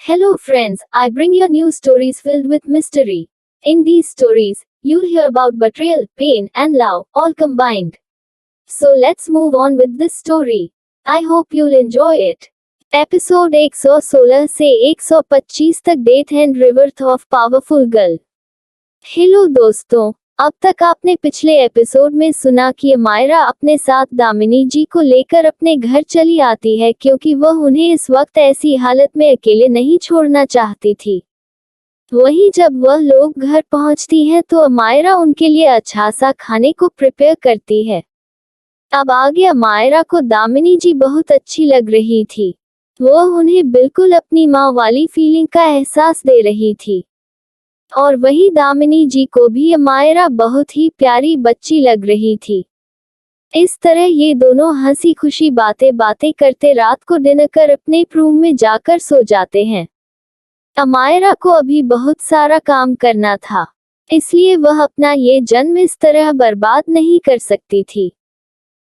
Hello friends, I bring you new stories filled with mystery. In these stories, you'll hear about betrayal, pain, and love, all combined. So let's move on with this story. I hope you'll enjoy it. Episode 116 से 125 तक death and रिवर्थ of powerful girl. Hello दोस्तों, अब तक आपने पिछले episode में सुना कि अमायरा अपने साथ दामिनी जी को लेकर अपने घर चली आती है क्योंकि वह उन्हें इस वक्त ऐसी हालत में अकेले नहीं छोड़ना चाहती थी। वहीं जब वह लोग घर पहुंचती हैं तो अमायरा उनके लिए अच्छा सा खाने को प्रिपेयर करती है। अब आगे अमायरा को दामिनी जी बहुत अच्छी लग रही थी। वह उन्हें बिल्कुल अपनी माँ वाली फीलिंग का एहसास दे रही थी। और वही दामिनी जी को भी अमायरा बहुत ही प्यारी बच्ची लग रही थी। इस तरह ये दोनों हंसी खुशी बातें करते रात को डिनर कर अपने रूम में जाकर सो जाते हैं। अमायरा को अभी बहुत सारा काम करना था, इसलिए वह अपना ये जन्म इस तरह बर्बाद नहीं कर सकती थी।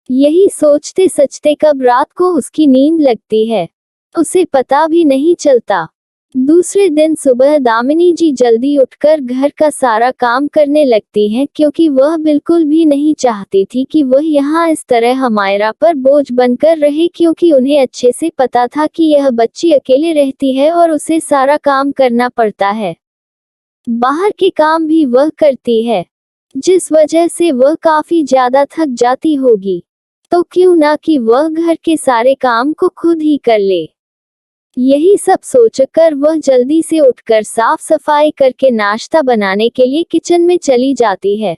यही सोचते सचते कब रात को उसकी नींद लगती है, उसे पता भी नहीं चलता। दूसरे दिन सुबह दामिनी जी जल्दी उठकर घर का सारा काम करने लगती हैं क्योंकि वह बिल्कुल भी नहीं चाहती थी कि वह यहाँ इस तरह अमायरा पर बोझ बनकर रहे, क्योंकि उन्हें अच्छे से पता था कि यह बच्ची अकेले रहती है और उसे सारा काम करना पड़ता है। बाहर के काम भी वह करती है, जिस वजह से वह काफी ज्यादा थक जाती होगी। तो क्यों ना कि वह घर के सारे काम को खुद ही कर ले। यही सब सोचकर वह जल्दी से उठकर साफ सफाई करके नाश्ता बनाने के लिए किचन में चली जाती है।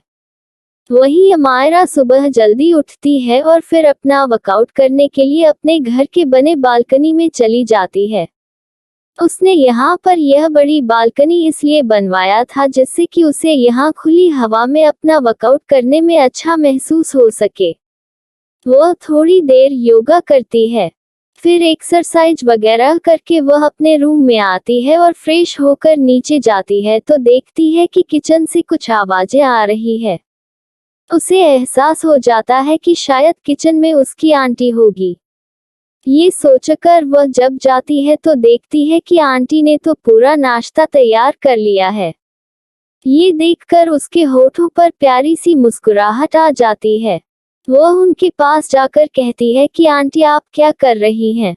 वहीं अमायरा सुबह जल्दी उठती है और फिर अपना वर्कआउट करने के लिए अपने घर के बने बालकनी में चली जाती है। उसने यहाँ पर यह बड़ी बालकनी इसलिए बनवाया था जिससे कि उसे यहाँ खुली हवा में अपना वर्कआउट करने में अच्छा महसूस हो सके। वह थोड़ी देर योगा करती है, फिर एक्सरसाइज वगैरह करके वह अपने रूम में आती है और फ्रेश होकर नीचे जाती है तो देखती है कि किचन से कुछ आवाजें आ रही है। उसे एहसास हो जाता है कि शायद किचन में उसकी आंटी होगी। ये सोचकर वह जब जाती है तो देखती है कि आंटी ने तो पूरा नाश्ता तैयार कर लिया है। ये देखकर उसके होठों पर प्यारी सी मुस्कुराहट आ जाती है। वह उनके पास जाकर कहती है कि आंटी आप क्या कर रही हैं?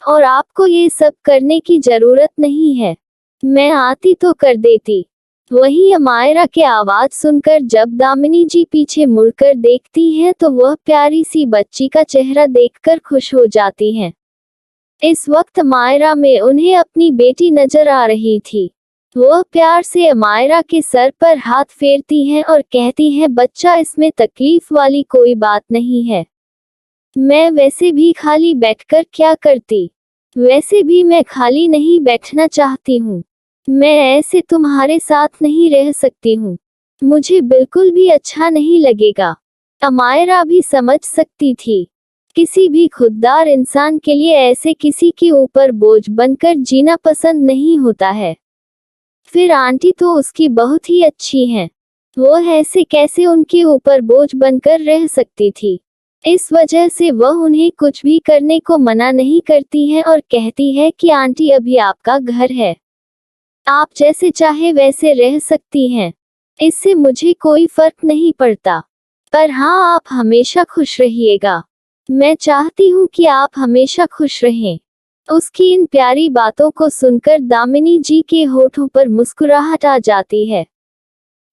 और आपको ये सब करने की जरूरत नहीं है, मैं आती तो कर देती। वहीं अमायरा के आवाज सुनकर जब दामिनी जी पीछे मुड़कर देखती हैं तो वह प्यारी सी बच्ची का चेहरा देखकर खुश हो जाती हैं। इस वक्त अमायरा में उन्हें अपनी बेटी नजर आ रही थी। वह प्यार से अमायरा के सर पर हाथ फेरती हैं और कहती हैं, बच्चा इसमें तकलीफ वाली कोई बात नहीं है। मैं वैसे भी खाली बैठकर क्या करती, वैसे भी मैं खाली नहीं बैठना चाहती हूँ। मैं ऐसे तुम्हारे साथ नहीं रह सकती हूँ, मुझे बिल्कुल भी अच्छा नहीं लगेगा। अमायरा भी समझ सकती थी, किसी भी खुददार इंसान के लिए ऐसे किसी के ऊपर बोझ बनकर जीना पसंद नहीं होता है। फिर आंटी तो उसकी बहुत ही अच्छी हैं, वो ऐसे कैसे उनके ऊपर बोझ बनकर रह सकती थी। इस वजह से वह उन्हें कुछ भी करने को मना नहीं करती हैं और कहती है कि आंटी अभी आपका घर है, आप जैसे चाहे वैसे रह सकती हैं, इससे मुझे कोई फर्क नहीं पड़ता। पर हाँ, आप हमेशा खुश रहिएगा, मैं चाहती हूँ कि आप हमेशा खुश रहें। उसकी इन प्यारी बातों को सुनकर दामिनी जी के होठों पर मुस्कुराहट आ जाती है।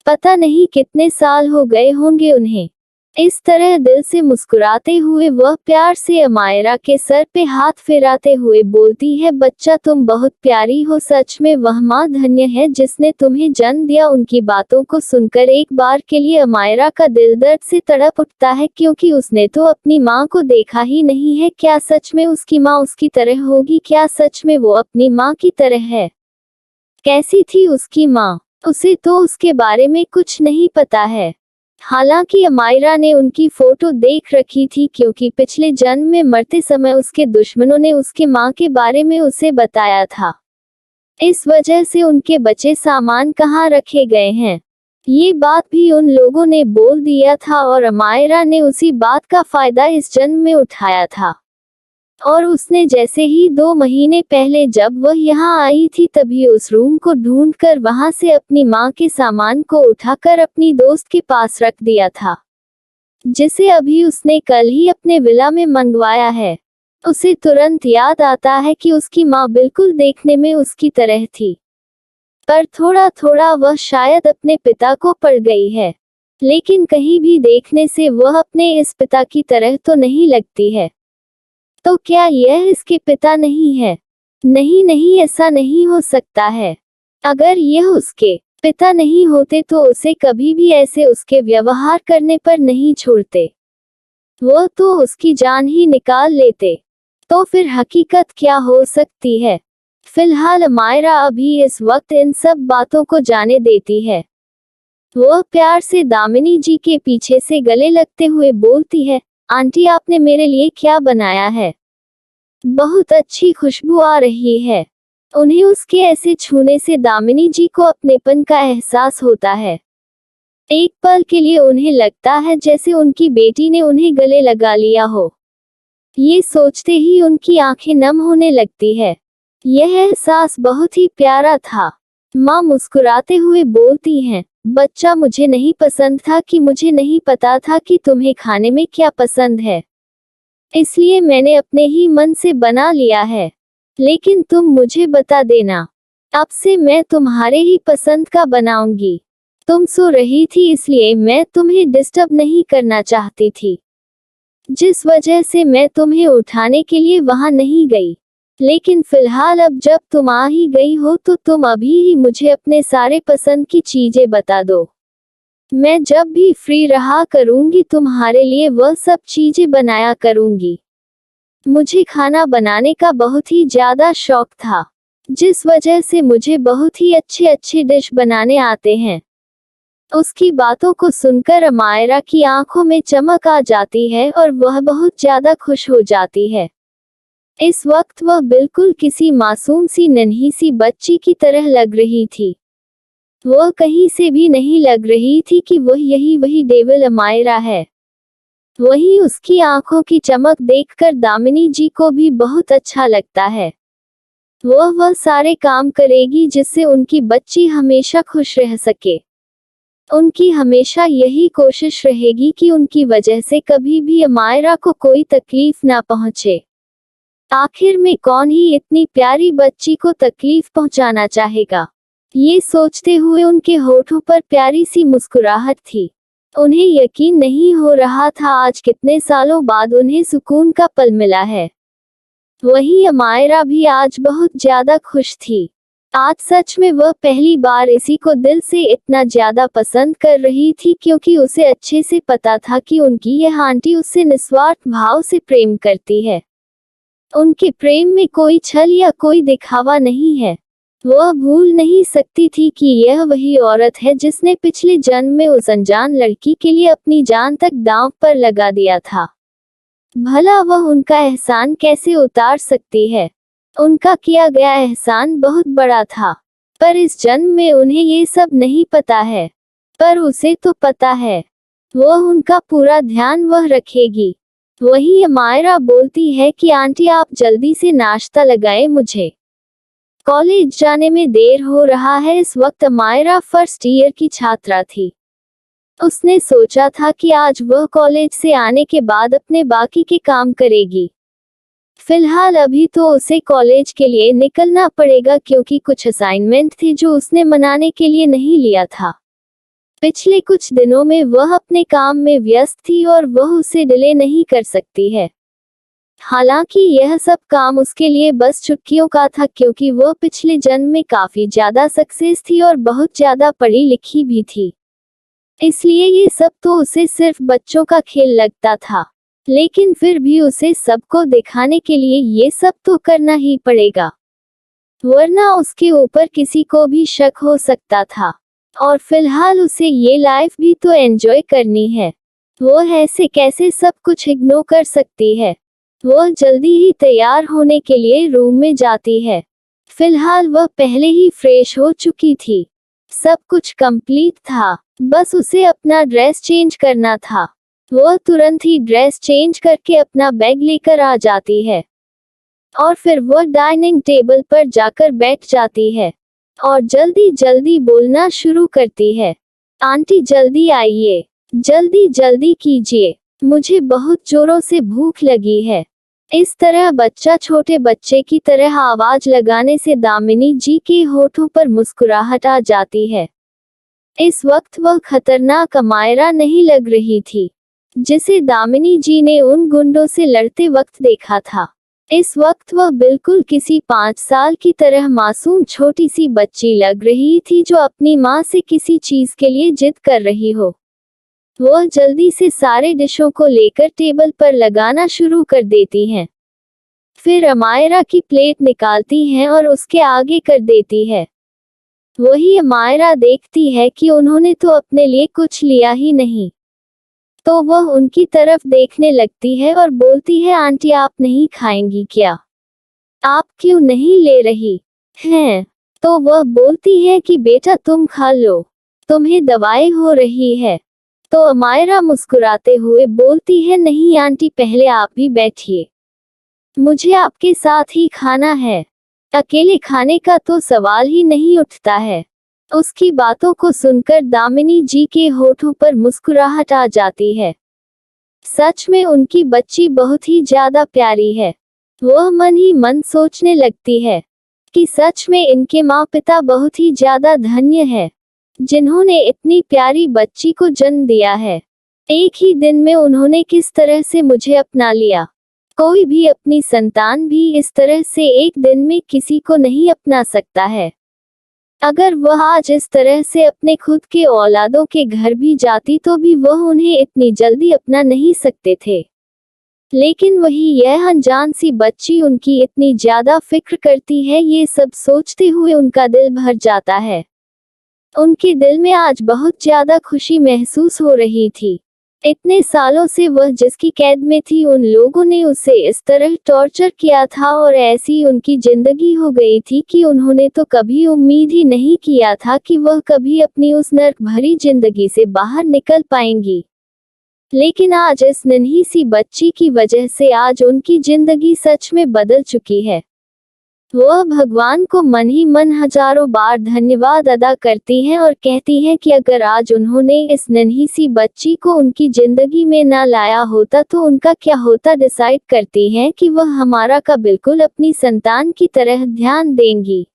पता नहीं कितने साल हो गए होंगे उन्हें। इस तरह दिल से मुस्कुराते हुए वह प्यार से अमायरा के सर पे हाथ फेराते हुए बोलती है, बच्चा तुम बहुत प्यारी हो, सच में वह माँ धन्य है जिसने तुम्हें जन्म दिया। उनकी बातों को सुनकर एक बार के लिए अमायरा का दिल दर्द से तड़प उठता है, क्योंकि उसने तो अपनी माँ को देखा ही नहीं है। क्या सच में उसकी माँ उसकी तरह होगी? क्या सच में वो अपनी माँ की तरह है? कैसी थी उसकी माँ? उसे तो उसके बारे में कुछ नहीं पता है। हालांकि अमायरा ने उनकी फोटो देख रखी थी, क्योंकि पिछले जन्म में मरते समय उसके दुश्मनों ने उसके माँ के बारे में उसे बताया था। इस वजह से उनके बचे सामान कहाँ रखे गए हैं, ये बात भी उन लोगों ने बोल दिया था और अमायरा ने उसी बात का फायदा इस जन्म में उठाया था। और उसने जैसे ही 2 महीने पहले जब वह यहाँ आई थी तभी उस रूम को ढूंढकर वहां से अपनी माँ के सामान को उठाकर अपनी दोस्त के पास रख दिया था, जिसे अभी उसने कल ही अपने विला में मंगवाया है। उसे तुरंत याद आता है कि उसकी माँ बिल्कुल देखने में उसकी तरह थी, पर थोड़ा थोड़ा वह शायद अपने पिता को पड़ गई है, लेकिन कहीं भी देखने से वह अपने इस पिता की तरह तो नहीं लगती है। तो क्या यह इसके पिता नहीं है? नहीं नहीं, ऐसा नहीं हो सकता है। अगर यह उसके पिता नहीं होते तो उसे कभी भी ऐसे उसके व्यवहार करने पर नहीं छोड़ते, वो तो उसकी जान ही निकाल लेते। तो फिर हकीकत क्या हो सकती है? फिलहाल मायरा अभी इस वक्त इन सब बातों को जाने देती है। वह प्यार से दामिनी जी के पीछे से गले लगते हुए बोलती है, आंटी आपने मेरे लिए क्या बनाया है? बहुत अच्छी खुशबू आ रही है। उन्हें उसके ऐसे छूने से दामिनी जी को अपनेपन का एहसास होता है। एक पल के लिए उन्हें लगता है जैसे उनकी बेटी ने उन्हें गले लगा लिया हो। ये सोचते ही उनकी आंखें नम होने लगती है। यह एहसास बहुत ही प्यारा था। माँ मुस्कुराते हुए बोलती हैं, बच्चा मुझे नहीं पसंद था कि मुझे नहीं पता था कि तुम्हें खाने में क्या पसंद है, इसलिए मैंने अपने ही मन से बना लिया है। लेकिन तुम मुझे बता देना, अब से मैं तुम्हारे ही पसंद का बनाऊंगी। तुम सो रही थी इसलिए मैं तुम्हें डिस्टर्ब नहीं करना चाहती थी, जिस वजह से मैं तुम्हें उठाने के लिए वहां नहीं गई। लेकिन फिलहाल अब जब तुम आ ही गई हो तो तुम अभी ही मुझे अपने सारे पसंद की चीजें बता दो। मैं जब भी फ्री रहा करूंगी तुम्हारे लिए वह सब चीजें बनाया करूंगी। मुझे खाना बनाने का बहुत ही ज्यादा शौक था, जिस वजह से मुझे बहुत ही अच्छे अच्छे डिश बनाने आते हैं। उसकी बातों को सुनकर अमायरा की आंखों में चमक आ जाती है और वह बहुत ज्यादा खुश हो जाती है। इस वक्त वह बिल्कुल किसी मासूम सी नन्ही सी बच्ची की तरह लग रही थी। वह कहीं से भी नहीं लग रही थी कि वही डेविल अमायरा है। वहीं उसकी आंखों की चमक देखकर दामिनी जी को भी बहुत अच्छा लगता है। वह सारे काम करेगी जिससे उनकी बच्ची हमेशा खुश रह सके। उनकी हमेशा यही कोशिश रहेगी कि उनकी वजह से कभी भी अमायरा को कोई तकलीफ ना पहुंचे। आखिर में कौन ही इतनी प्यारी बच्ची को तकलीफ पहुंचाना चाहेगा? ये सोचते हुए उनके होठों पर प्यारी सी मुस्कुराहट थी। उन्हें यकीन नहीं हो रहा था आज कितने सालों बाद उन्हें सुकून का पल मिला है। वहीं अमायरा भी आज बहुत ज्यादा खुश थी। आज सच में वह पहली बार इसी को दिल से इतना ज्यादा पसंद कर रही थी, क्योंकि उसे अच्छे से पता था कि उनकी यह आंटी उससे निस्वार्थ भाव से प्रेम करती है। उनके प्रेम में कोई छल या कोई दिखावा नहीं है। वह भूल नहीं सकती थी कि यह वही औरत है जिसने पिछले जन्म में उस अनजान लड़की के लिए अपनी जान तक दांव पर लगा दिया था। भला वह उनका एहसान कैसे उतार सकती है? उनका किया गया एहसान बहुत बड़ा था, पर इस जन्म में उन्हें ये सब नहीं पता है। पर उसे तो पता है, वह उनका पूरा ध्यान वह रखेगी। वही अमायरा बोलती है कि आंटी आप जल्दी से नाश्ता लगाएं, मुझे कॉलेज जाने में देर हो रहा है। इस वक्त अमायरा फर्स्ट ईयर की छात्रा थी। उसने सोचा था कि आज वह कॉलेज से आने के बाद अपने बाकी के काम करेगी। फिलहाल अभी तो उसे कॉलेज के लिए निकलना पड़ेगा, क्योंकि कुछ असाइनमेंट थे जो उसने मनाने के लिए नहीं लिया था। पिछले कुछ दिनों में वह अपने काम में व्यस्त थी और वह उसे डिले नहीं कर सकती है। हालांकि यह सब काम उसके लिए बस चुटकियों का था, क्योंकि वह पिछले जन्म में काफी ज्यादा सक्सेस थी और बहुत ज्यादा पढ़ी लिखी भी थी। इसलिए ये सब तो उसे सिर्फ बच्चों का खेल लगता था, लेकिन फिर भी उसे सबको दिखाने के लिए ये सब तो करना ही पड़ेगा, वरना उसके ऊपर किसी को भी शक हो सकता था। और फिलहाल उसे ये लाइफ भी तो एंजॉय करनी है। वह ऐसे कैसे सब कुछ इग्नोर कर सकती है? वह जल्दी ही तैयार होने के लिए रूम में जाती है। फिलहाल वह पहले ही फ्रेश हो चुकी थी, सब कुछ कंप्लीट था, बस उसे अपना ड्रेस चेंज करना था। वह तुरंत ही ड्रेस चेंज करके अपना बैग लेकर आ जाती है। और फिर वह डाइनिंग टेबल पर जाकर बैठ जाती है और जल्दी जल्दी बोलना शुरू करती है। आंटी जल्दी आइए, जल्दी जल्दी कीजिए, मुझे बहुत जोरों से भूख लगी है। इस तरह बच्चा छोटे बच्चे की तरह आवाज लगाने से दामिनी जी के होठों पर मुस्कुराहट आ जाती है। इस वक्त वह खतरनाक अमायरा नहीं लग रही थी जिसे दामिनी जी ने उन गुंडों से लड़ते वक्त देखा था। इस वक्त वह बिल्कुल किसी 5 साल की तरह मासूम छोटी सी बच्ची लग रही थी जो अपनी माँ से किसी चीज के लिए जिद कर रही हो। वह जल्दी से सारे डिशों को लेकर टेबल पर लगाना शुरू कर देती हैं। फिर अमायरा की प्लेट निकालती हैं और उसके आगे कर देती है। वही अमायरा देखती है कि उन्होंने तो अपने लिए कुछ लिया ही नहीं, तो वह उनकी तरफ देखने लगती है और बोलती है, आंटी आप नहीं खाएंगी क्या? आप क्यों नहीं ले रही हैं? तो वह बोलती है कि बेटा तुम खा लो, तुम्हें दवाई हो रही है। तो अमायरा मुस्कुराते हुए बोलती है, नहीं आंटी पहले आप भी बैठिए, मुझे आपके साथ ही खाना है, अकेले खाने का तो सवाल ही नहीं उठता है। उसकी बातों को सुनकर दामिनी जी के होठों पर मुस्कुराहट आ जाती है। सच में उनकी बच्ची बहुत ही ज्यादा प्यारी है। वह मन ही मन सोचने लगती है कि सच में इनके माँ पिता बहुत ही ज्यादा धन्य है जिन्होंने इतनी प्यारी बच्ची को जन्म दिया है। एक ही दिन में उन्होंने किस तरह से मुझे अपना लिया। कोई भी अपनी संतान भी इस तरह से एक दिन में किसी को नहीं अपना सकता है। अगर वह आज इस तरह से अपने खुद के औलादों के घर भी जाती तो भी वह उन्हें इतनी जल्दी अपना नहीं सकते थे। लेकिन वही यह अनजान सी बच्ची उनकी इतनी ज्यादा फिक्र करती है, ये सब सोचते हुए उनका दिल भर जाता है। उनके दिल में आज बहुत ज्यादा खुशी महसूस हो रही थी। इतने सालों से वह जिसकी कैद में थी उन लोगों ने उसे इस तरह टॉर्चर किया था और ऐसी उनकी जिंदगी हो गई थी कि उन्होंने तो कभी उम्मीद ही नहीं किया था कि वह कभी अपनी उस नर्क भरी जिंदगी से बाहर निकल पाएंगी। लेकिन आज इस नन्ही सी बच्ची की वजह से आज उनकी जिंदगी सच में बदल चुकी है। वह भगवान को मन ही मन हजारों बार धन्यवाद अदा करती हैं और कहती हैं कि अगर आज उन्होंने इस नन्ही सी बच्ची को उनकी जिंदगी में ना लाया होता तो उनका क्या होता। डिसाइड करती हैं कि वह हमारा का बिल्कुल अपनी संतान की तरह ध्यान देंगी,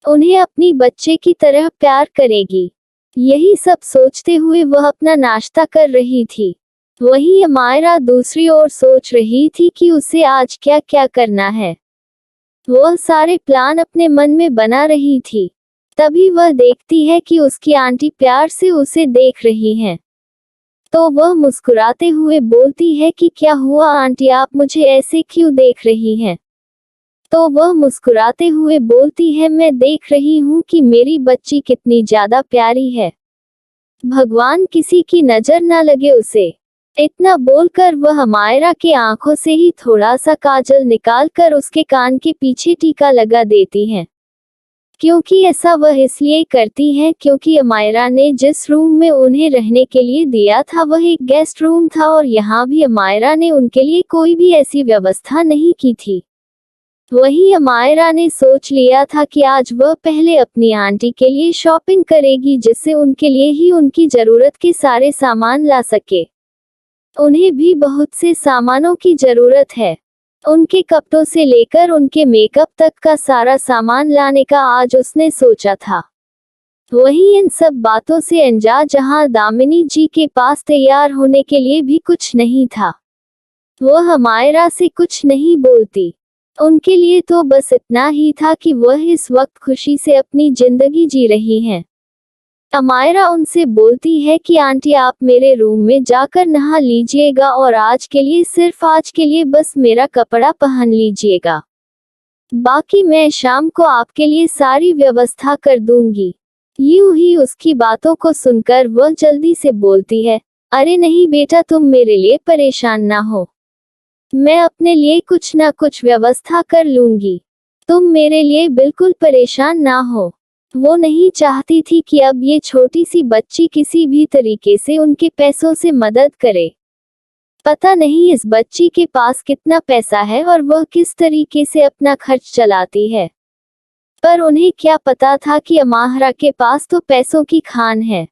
उन्हें अपनी बच्चे की तरह प्यार करेगी। यही सब सोचते हुए वह अपना नाश्ता कर रही थी। वहीं अमायरा दूसरी ओर सोच रही थी कि उसे आज क्या क्या करना है। वह सारे प्लान अपने मन में बना रही थी। तभी वह देखती है कि उसकी आंटी प्यार से उसे देख रही हैं। तो वह मुस्कुराते हुए बोलती है कि क्या हुआ आंटी, आप मुझे ऐसे क्यों देख रही हैं? तो वह मुस्कुराते हुए बोलती है, मैं देख रही हूँ कि मेरी बच्ची कितनी ज्यादा प्यारी है, भगवान किसी की नजर न लगे उसे। इतना बोलकर वह अमायरा के आंखों से ही थोड़ा सा काजल निकालकर उसके कान के पीछे टीका लगा देती हैं। क्योंकि ऐसा वह इसलिए करती हैं क्योंकि अमायरा ने जिस रूम में उन्हें रहने के लिए दिया था वह एक गेस्ट रूम था और यहाँ भी अमायरा ने उनके लिए कोई भी ऐसी व्यवस्था नहीं की थी। वहीं अमायरा ने सोच लिया था कि आज वह पहले अपनी आंटी के लिए शॉपिंग करेगी जिससे उनके लिए ही उनकी जरूरत के सारे सामान ला सके। उन्हें भी बहुत से सामानों की जरूरत है। उनके कपड़ों से लेकर उनके मेकअप तक का सारा सामान लाने का आज उसने सोचा था। वहीं इन सब बातों से अनजान जहां दामिनी जी के पास तैयार होने के लिए भी कुछ नहीं था। वह अमायरा से कुछ नहीं बोलती। उनके लिए तो बस इतना ही था कि वह इस वक्त खुशी से अपनी जिंदगी जी रही हैं। अमायरा उनसे बोलती है कि आंटी आप मेरे रूम में जाकर नहा लीजिएगा और आज के लिए, सिर्फ आज के लिए बस मेरा कपड़ा पहन लीजिएगा, बाकी मैं शाम को आपके लिए सारी व्यवस्था कर दूंगी। यूं ही उसकी बातों को सुनकर वह जल्दी से बोलती है, अरे नहीं बेटा तुम मेरे लिए परेशान ना हो, मैं अपने लिए कुछ ना कुछ व्यवस्था कर लूंगी, तुम मेरे लिए बिल्कुल परेशान ना हो। वो नहीं चाहती थी कि अब ये छोटी सी बच्ची किसी भी तरीके से उनके पैसों से मदद करे। पता नहीं इस बच्ची के पास कितना पैसा है और वह किस तरीके से अपना खर्च चलाती है। पर उन्हें क्या पता था कि अमाहरा के पास तो पैसों की खान है,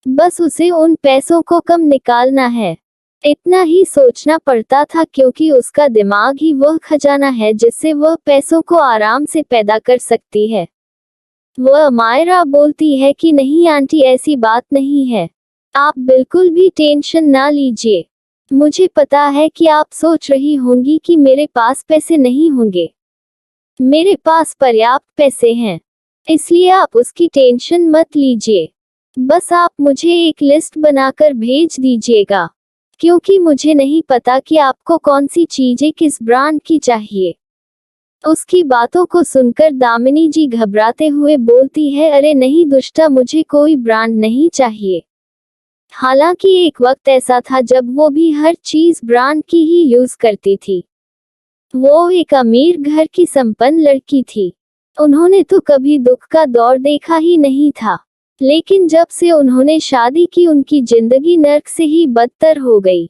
बस उसे उन पैसों को कम निकालना है। इतना ही सोचना पड़ता था क्योंकि उसका दिमाग ही वह खजाना है जिससे वह पैसों को आराम से पैदा कर सकती है। वह अमायरा बोलती है कि नहीं आंटी, ऐसी बात नहीं है, आप बिल्कुल भी टेंशन ना लीजिए। मुझे पता है कि आप सोच रही होंगी कि मेरे पास पैसे नहीं होंगे। मेरे पास पर्याप्त पैसे हैं, इसलिए आप उसकी टेंशन मत लीजिए। बस आप मुझे एक लिस्ट बनाकर भेज दीजिएगा, क्योंकि मुझे नहीं पता कि आपको कौन सी चीजें किस ब्रांड की चाहिए। उसकी बातों को सुनकर दामिनी जी घबराते हुए बोलती है, अरे नहीं दुष्टा, मुझे कोई ब्रांड नहीं चाहिए। हालांकि एक वक्त ऐसा था जब वो भी हर चीज ब्रांड की ही यूज करती थी। वो एक अमीर घर की संपन्न लड़की थी। उन्होंने तो कभी दुख का दौर देखा ही नहीं था, लेकिन जब से उन्होंने शादी की उनकी जिंदगी नर्क से ही बदतर हो गई।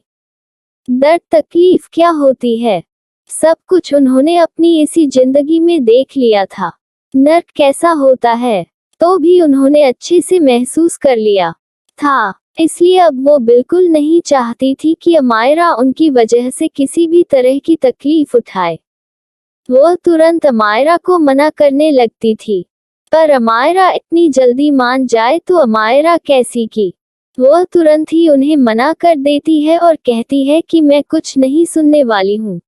दर्द तकलीफ क्या होती है, सब कुछ उन्होंने अपनी इसी जिंदगी में देख लिया था। नर्क कैसा होता है तो भी उन्होंने अच्छे से महसूस कर लिया था। इसलिए अब वो बिल्कुल नहीं चाहती थी कि अमायरा उनकी वजह से किसी भी तरह की तकलीफ उठाए। वो तुरंत अमायरा को मना करने लगती थी, पर अमायरा इतनी जल्दी मान जाए तो अमायरा कैसी की। वो तुरंत ही उन्हें मना कर देती है और कहती है कि मैं कुछ नहीं सुनने वाली हूँ,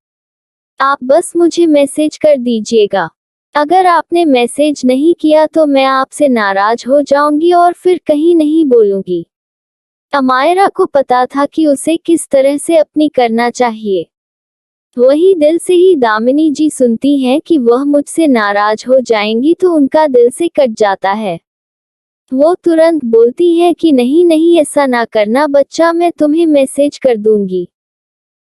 आप बस मुझे मैसेज कर दीजिएगा। अगर आपने मैसेज नहीं किया तो मैं आपसे नाराज हो जाऊंगी और फिर कहीं नहीं बोलूंगी। अमायरा को पता था कि उसे किस तरह से अपनी करना चाहिए। वही दिल से ही दामिनी जी सुनती हैं कि वह मुझसे नाराज हो जाएंगी तो उनका दिल से कट जाता है। वो तुरंत बोलती है कि नहीं नहीं, ऐसा ना करना बच्चा, मैं तुम्हें मैसेज कर दूंगी।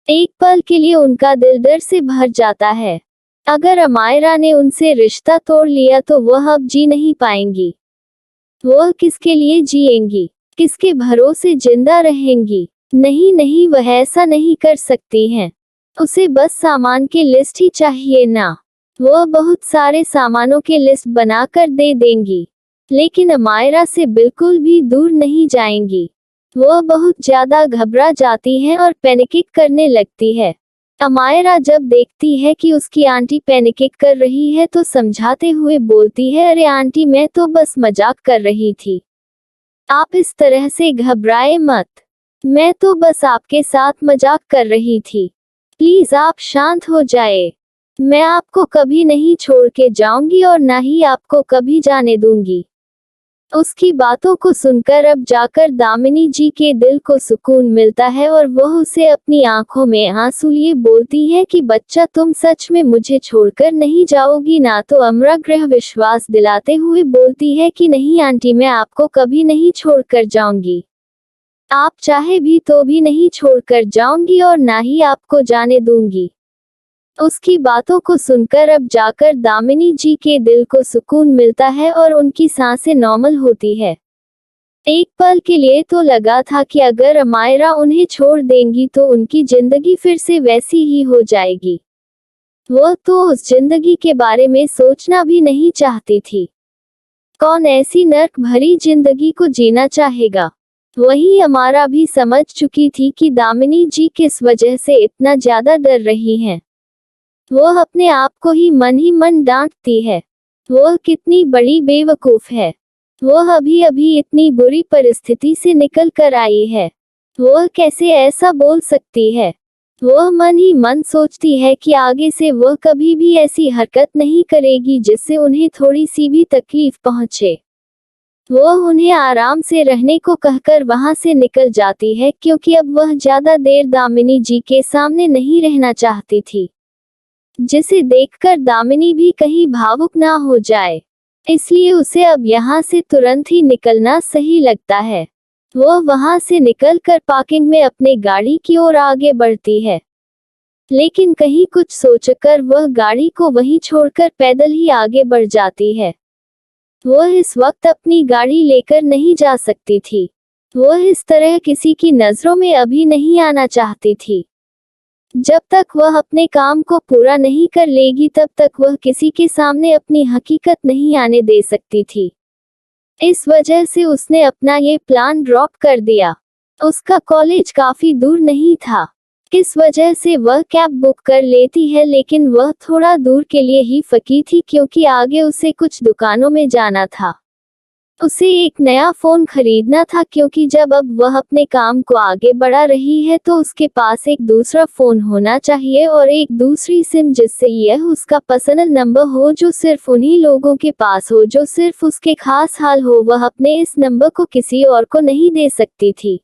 एक पल के लिए उनका दिल डर से भर जाता है। अगर अमायरा ने उनसे रिश्ता तोड़ लिया तो वह अब जी नहीं पाएंगी। वह किसके लिए जिएंगी, किसके भरोसे जिंदा रहेंगी। नहीं नहीं, वह ऐसा नहीं कर सकती हैं। उसे बस सामान की लिस्ट ही चाहिए ना। वह बहुत सारे सामानों के लिस्ट बनाकर दे देंगी, लेकिन अमायरा से बिल्कुल भी दूर नहीं जाएंगी। वह बहुत ज्यादा घबरा जाती हैं और पैनिक करने लगती है। अमायरा जब देखती है कि उसकी आंटी पैनिक कर रही है तो समझाते हुए बोलती है, अरे आंटी, मैं तो बस मजाक कर रही थी, आप इस तरह से घबराए मत। मैं तो बस आपके साथ मजाक कर रही थी, प्लीज आप शांत हो जाए। मैं आपको कभी नहीं छोड़ के जाऊंगी और ना ही आपको कभी जाने दूंगी। उसकी बातों को सुनकर अब जाकर दामिनी जी के दिल को सुकून मिलता है और वह उसे अपनी आंखों में आंसू लिए बोलती है कि बच्चा, तुम सच में मुझे छोड़कर नहीं जाओगी ना। तो अमराग्रह विश्वास दिलाते हुए बोलती है कि नहीं आंटी, मैं आपको कभी नहीं छोड़कर जाऊंगी। आप चाहे भी तो भी नहीं छोड़कर जाऊंगी और ना ही आपको जाने दूंगी। उसकी बातों को सुनकर अब जाकर दामिनी जी के दिल को सुकून मिलता है और उनकी सांसें नॉर्मल होती है। एक पल के लिए तो लगा था कि अगर अमायरा उन्हें छोड़ देंगी तो उनकी जिंदगी फिर से वैसी ही हो जाएगी। वह तो उस जिंदगी के बारे में सोचना भी नहीं चाहती थी। कौन ऐसी नर्क भरी जिंदगी को जीना चाहेगा। वही अमारा भी समझ चुकी थी कि दामिनी जी किस वजह से इतना ज्यादा डर रही हैं। वह अपने आप को ही मन डांटती है। वह कितनी बड़ी बेवकूफ है। वह अभी अभी इतनी बुरी परिस्थिति से निकल कर आई है। वह कैसे ऐसा बोल सकती है। वह मन ही मन सोचती है कि आगे से वह कभी भी ऐसी हरकत नहीं करेगी जिससे उन्हें थोड़ी सी भी तकलीफ पहुंचे। वह उन्हें आराम से रहने को कहकर वहां से निकल जाती है, क्योंकि अब वह ज्यादा देर दामिनी जी के सामने नहीं रहना चाहती थी, जिसे देखकर दामिनी भी कहीं भावुक ना हो जाए। इसलिए उसे अब यहाँ से तुरंत ही निकलना सही लगता है। वह वहां से निकलकर पार्किंग में अपने गाड़ी की ओर आगे बढ़ती है, लेकिन कहीं कुछ सोचकर वह गाड़ी को वहीं छोड़कर पैदल ही आगे बढ़ जाती है। वह इस वक्त अपनी गाड़ी लेकर नहीं जा सकती थी। वह इस तरह किसी की नजरों में अभी नहीं आना चाहती थी। जब तक वह अपने काम को पूरा नहीं कर लेगी तब तक वह किसी के सामने अपनी हकीकत नहीं आने दे सकती थी। इस वजह से उसने अपना ये प्लान ड्रॉप कर दिया। उसका कॉलेज काफी दूर नहीं था, इस वजह से वह कैब बुक कर लेती है, लेकिन वह थोड़ा दूर के लिए ही फंसी थी क्योंकि आगे उसे कुछ दुकानों में जाना था। उसे एक नया फोन खरीदना था क्योंकि जब अब वह अपने काम को आगे बढ़ा रही है तो उसके पास एक दूसरा फोन होना चाहिए और एक दूसरी सिम, जिससे यह उसका पर्सनल नंबर हो जो सिर्फ उन्हीं लोगों के पास हो जो सिर्फ उसके खास हाल हो। वह अपने इस नंबर को किसी और को नहीं दे सकती थी।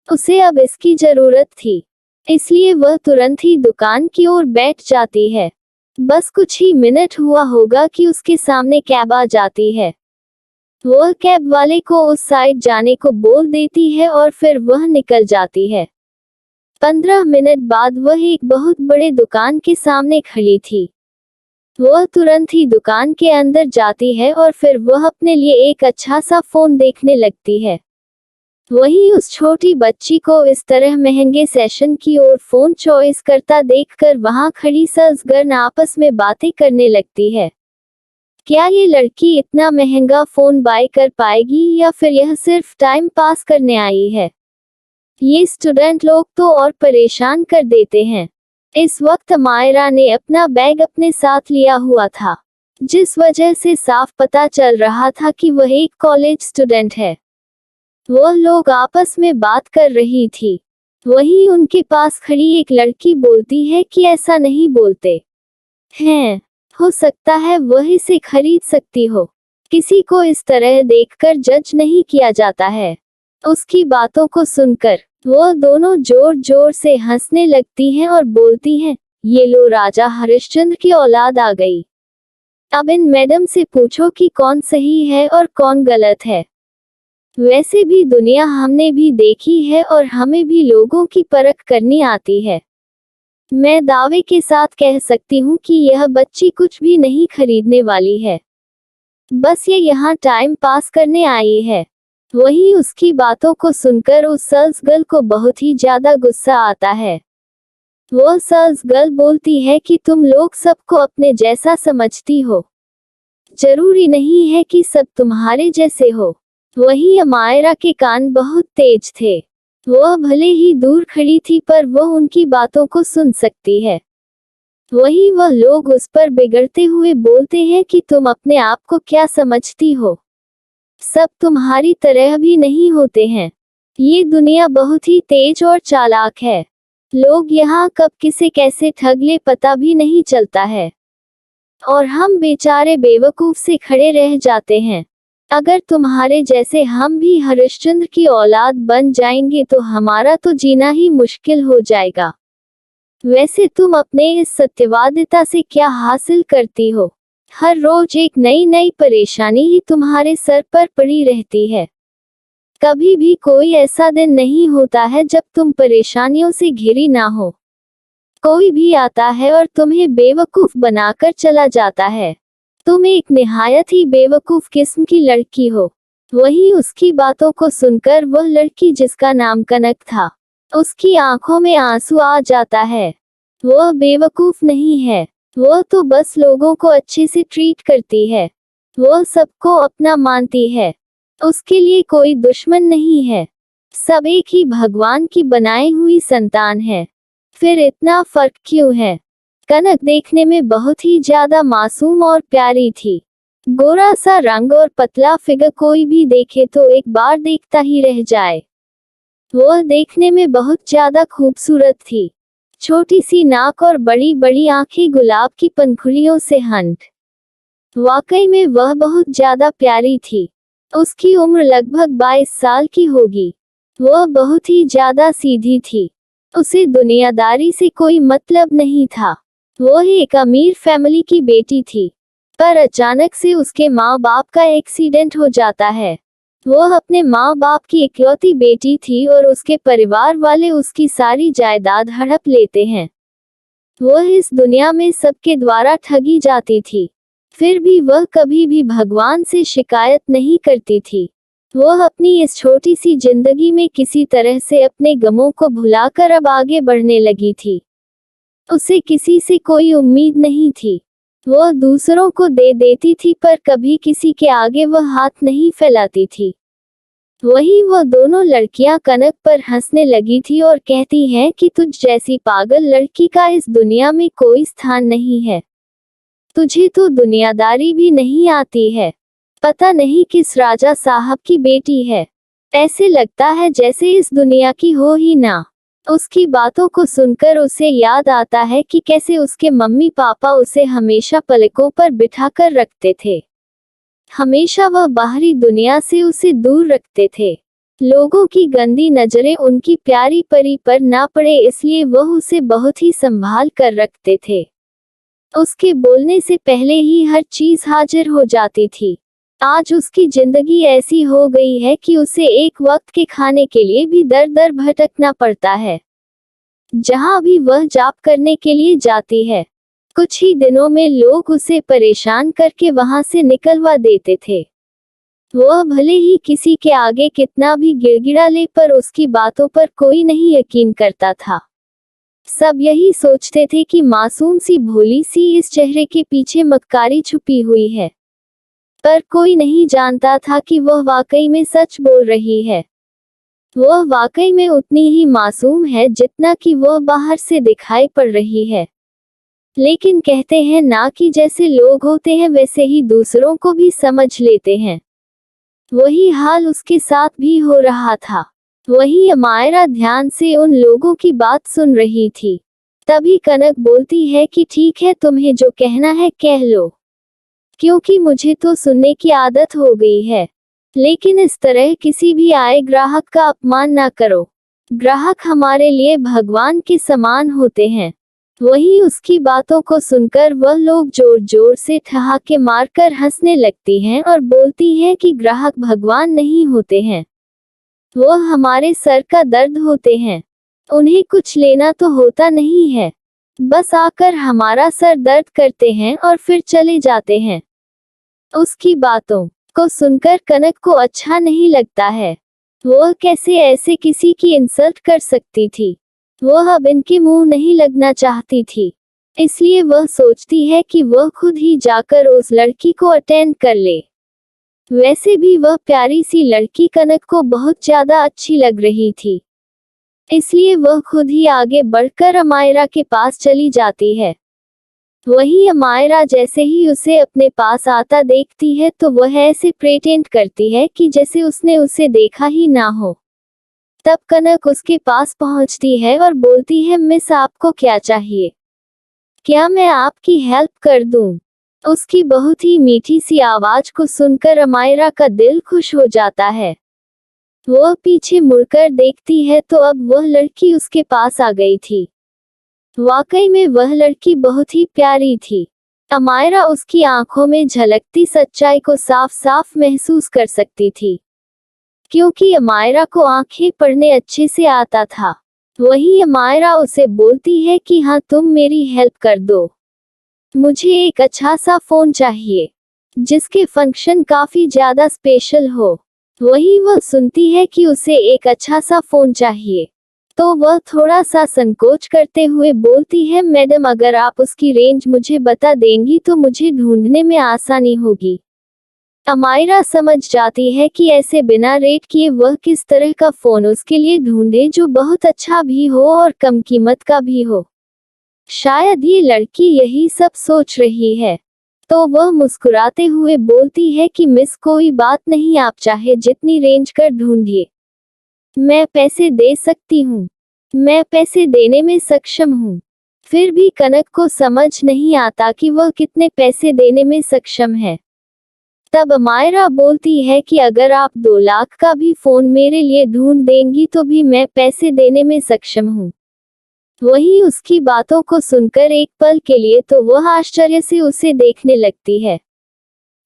उसे अब इसकी जरूरत थी, इसलिए वह तुरंत ही दुकान की ओर बैठ जाती है। बस कुछ ही मिनट हुआ होगा कि उसके सामने कैब आ जाती है। वह कैब वाले को उस साइड जाने को बोल देती है और फिर वह निकल जाती है। 15 मिनट बाद वह एक बहुत बड़े दुकान के सामने खड़ी थी। वह तुरंत ही दुकान के अंदर जाती है और फिर वह अपने लिए एक अच्छा सा फोन देखने लगती है। वहीं उस छोटी बच्ची को इस तरह महंगे सेशन की ओर फोन चॉइस करता देखकर वहां खड़ी सजगर्न आपस में बातें करने लगती है। क्या ये लड़की इतना महंगा फोन बाय कर पाएगी या फिर यह सिर्फ टाइम पास करने आई है? ये स्टूडेंट लोग तो और परेशान कर देते हैं। इस वक्त मायरा ने अपना बैग अपने साथ लिया हुआ था, जिस वजह से साफ पता चल रहा था कि वह एक कॉलेज स्टूडेंट है। वह लोग आपस में बात कर रही थी। वहीं उनके पास खड़ी एक लड़की बोलती है कि ऐसा नहीं बोलते हैं, हो सकता है वह इसे खरीद सकती हो। किसी को इस तरह देखकर जज नहीं किया जाता है। उसकी बातों को सुनकर वह दोनों जोर जोर से हंसने लगती हैं और बोलती हैं, ये लो, राजा हरिश्चंद्र की औलाद आ गई। अब इन मैडम से पूछो कि कौन सही है और कौन गलत है। वैसे भी दुनिया हमने भी देखी है और हमें भी लोगों की परख करनी आती है। मैं दावे के साथ कह सकती हूँ कि यह बच्ची कुछ भी नहीं खरीदने वाली है, बस ये यहाँ टाइम पास करने आई है। वहीं उसकी बातों को सुनकर उस सर्ल्स गर्ल को बहुत ही ज्यादा गुस्सा आता है। वह सर्ल्स गर्ल बोलती है कि तुम लोग सबको अपने जैसा समझती हो, जरूरी नहीं है कि सब तुम्हारे जैसे हो। वहीं अमायरा के कान बहुत तेज थे। वह भले ही दूर खड़ी थी पर वह उनकी बातों को सुन सकती है। वहीं वह लोग उस पर बिगड़ते हुए बोलते हैं कि तुम अपने आप को क्या समझती हो, सब तुम्हारी तरह भी नहीं होते हैं। ये दुनिया बहुत ही तेज और चालाक है। लोग यहाँ कब किसे कैसे ठग ले पता भी नहीं चलता है, और हम बेचारे बेवकूफ से खड़े रह जाते हैं। अगर तुम्हारे जैसे हम भी हरिश्चंद्र की औलाद बन जाएंगे तो हमारा तो जीना ही मुश्किल हो जाएगा। वैसे तुम अपने इस सत्यवादिता से क्या हासिल करती हो? हर रोज एक नई नई परेशानी ही तुम्हारे सर पर पड़ी रहती है। कभी भी कोई ऐसा दिन नहीं होता है जब तुम परेशानियों से घिरी ना हो। कोई भी आता है और तुम्हें बेवकूफ बनाकर चला जाता है। तुम एक निहायत ही बेवकूफ किस्म की लड़की हो। वहीं उसकी बातों को सुनकर वह लड़की, जिसका नाम कनक था, उसकी आंखों में आंसू आ जाता है। वह बेवकूफ नहीं है, वह तो बस लोगों को अच्छे से ट्रीट करती है। वह सबको अपना मानती है। उसके लिए कोई दुश्मन नहीं है। सब एक ही भगवान की बनाई हुई संतान है। फिर इतना फर्क क्यों है? कनक देखने में बहुत ही ज्यादा मासूम और प्यारी थी। गोरा सा रंग और पतला फिगर कोई भी देखे तो एक बार देखता ही रह जाए। वह देखने में बहुत ज्यादा खूबसूरत थी। छोटी सी नाक और बड़ी बड़ी आंखें गुलाब की पंखुड़ियों से हंट। वाकई में वह बहुत ज्यादा प्यारी थी। उसकी उम्र लगभग 22 साल की होगी। वह बहुत ही ज्यादा सीधी थी। उसे दुनियादारी से कोई मतलब नहीं था। वह एक अमीर फैमिली की बेटी थी, पर अचानक से उसके माँ बाप का एक्सीडेंट हो जाता है। वह अपने माँ बाप की इकलौती बेटी थी और उसके परिवार वाले उसकी सारी जायदाद हड़प लेते हैं। वह इस दुनिया में सबके द्वारा ठगी जाती थी, फिर भी वह कभी भी भगवान से शिकायत नहीं करती थी। वह अपनी इस छोटी सी जिंदगी में किसी तरह से अपने गमों को भुलाकर अब आगे बढ़ने लगी थी। उसे किसी से कोई उम्मीद नहीं थी। वह दूसरों को दे देती थी पर कभी किसी के आगे वह हाथ नहीं फैलाती थी। वही वह दोनों लड़कियां कनक पर हंसने लगी थी और कहती हैं कि तुझ जैसी पागल लड़की का इस दुनिया में कोई स्थान नहीं है। तुझे तो दुनियादारी भी नहीं आती है। पता नहीं किस राजा साहब की बेटी है। ऐसे लगता है जैसे इस दुनिया की हो ही ना। उसकी बातों को सुनकर उसे याद आता है कि कैसे उसके मम्मी पापा उसे हमेशा पलकों पर बिठाकर रखते थे। हमेशा वह बाहरी दुनिया से उसे दूर रखते थे। लोगों की गंदी नजरें उनकी प्यारी परी पर ना पड़े इसलिए वह उसे बहुत ही संभाल कर रखते थे। उसके बोलने से पहले ही हर चीज हाजिर हो जाती थी। आज उसकी जिंदगी ऐसी हो गई है कि उसे एक वक्त के खाने के लिए भी दर दर भटकना पड़ता है। जहां भी वह जॉब करने के लिए जाती है, कुछ ही दिनों में लोग उसे परेशान करके वहां से निकलवा देते थे। वह भले ही किसी के आगे कितना भी गिड़गिड़ा ले पर उसकी बातों पर कोई नहीं यकीन करता था। सब यही सोचते थे कि मासूम सी भोली सी इस चेहरे के पीछे मक्कारी छुपी हुई है। पर कोई नहीं जानता था कि वह वाकई में सच बोल रही है। वह वाकई में उतनी ही मासूम है जितना कि वह बाहर से दिखाई पड़ रही है। लेकिन कहते हैं ना कि जैसे लोग होते हैं वैसे ही दूसरों को भी समझ लेते हैं। वही हाल उसके साथ भी हो रहा था। वही अमायरा ध्यान से उन लोगों की बात सुन रही थी। तभी कनक बोलती है कि ठीक है, तुम्हें जो कहना है कह लो, क्योंकि मुझे तो सुनने की आदत हो गई है। लेकिन इस तरह किसी भी आए ग्राहक का अपमान ना करो। ग्राहक हमारे लिए भगवान के समान होते हैं। वही उसकी बातों को सुनकर वह लोग जोर जोर से ठहाके मारकर हंसने लगती हैं और बोलती हैं कि ग्राहक भगवान नहीं होते हैं, वह हमारे सर का दर्द होते हैं। उन्हें कुछ लेना तो होता नहीं है, बस आकर हमारा सर दर्द करते हैं और फिर चले जाते हैं। उसकी बातों को सुनकर कनक को अच्छा नहीं लगता है। वह कैसे ऐसे किसी की इंसल्ट कर सकती थी। वह अब इनके मुंह नहीं लगना चाहती थी। इसलिए वह सोचती है कि वह खुद ही जाकर उस लड़की को अटेंड कर ले। वैसे भी वह प्यारी सी लड़की कनक को बहुत ज्यादा अच्छी लग रही थी। इसलिए वह खुद ही आगे बढ़कर अमायरा के पास चली जाती है। वही अमायरा जैसे ही उसे अपने पास आता देखती है तो वह ऐसे प्रेटेंड करती है कि जैसे उसने उसे देखा ही ना हो। तब कनक उसके पास पहुंचती है और बोलती है, मिस आपको क्या चाहिए? क्या मैं आपकी हेल्प कर दूं? उसकी बहुत ही मीठी सी आवाज को सुनकर अमायरा का दिल खुश हो जाता है। वह पीछे मुड़कर देखती है तो अब वह लड़की उसके पास आ गई थी। वाकई में वह लड़की बहुत ही प्यारी थी। अमायरा उसकी आंखों में झलकती सच्चाई को साफ साफ महसूस कर सकती थी, क्योंकि अमायरा को आंखें पढ़ने अच्छे से आता था। वही अमायरा उसे बोलती है कि हाँ, तुम मेरी हेल्प कर दो। मुझे एक अच्छा सा फोन चाहिए जिसके फंक्शन काफी ज्यादा स्पेशल हो। वही वह सुनती है कि उसे एक अच्छा सा फोन चाहिए तो वह थोड़ा सा संकोच करते हुए बोलती है, मैडम अगर आप उसकी रेंज मुझे बता देंगी तो मुझे ढूंढने में आसानी होगी। अमायरा समझ जाती है कि ऐसे बिना रेट किए वह किस तरह का फोन उसके लिए ढूंढे जो बहुत अच्छा भी हो और कम कीमत का भी हो। शायद ये लड़की यही सब सोच रही है। तो वह मुस्कुराते हुए बोलती है कि मिस कोई बात नहीं, आप चाहे जितनी रेंज कर ढूंढिए, मैं पैसे दे सकती हूँ। मैं पैसे देने में सक्षम हूँ। फिर भी कनक को समझ नहीं आता कि वह कितने पैसे देने में सक्षम है। तब अमायरा बोलती है कि अगर आप 2 लाख का भी फोन मेरे लिए ढूंढ देंगी तो भी मैं पैसे देने में सक्षम हूँ। वही उसकी बातों को सुनकर एक पल के लिए तो वह आश्चर्य से उसे देखने लगती है।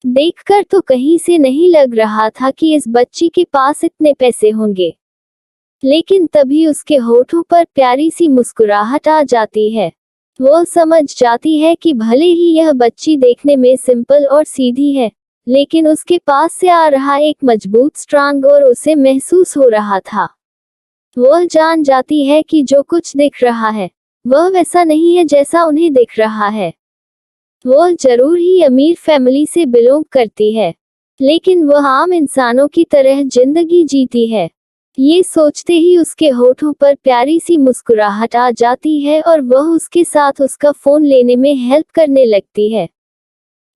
देखकर तो कहीं से नहीं लग रहा था कि इस बच्ची के पास इतने पैसे होंगे। लेकिन तभी उसके होठों पर प्यारी सी मुस्कुराहट आ जाती है। वह समझ जाती है कि भले ही यह बच्ची देखने में सिंपल और सीधी है, लेकिन उसके पास से आ रहा एक मजबूत स्ट्रांग और उसे महसूस हो रहा था। वह जान जाती है कि जो कुछ दिख रहा है वह वैसा नहीं है जैसा उन्हें दिख रहा है। वह जरूर ही अमीर फैमिली से बिलोंग करती है, लेकिन वह आम इंसानों की तरह जिंदगी जीती है। ये सोचते ही उसके होठों पर प्यारी सी मुस्कुराहट आ जाती है और वह उसके साथ उसका फोन लेने में हेल्प करने लगती है।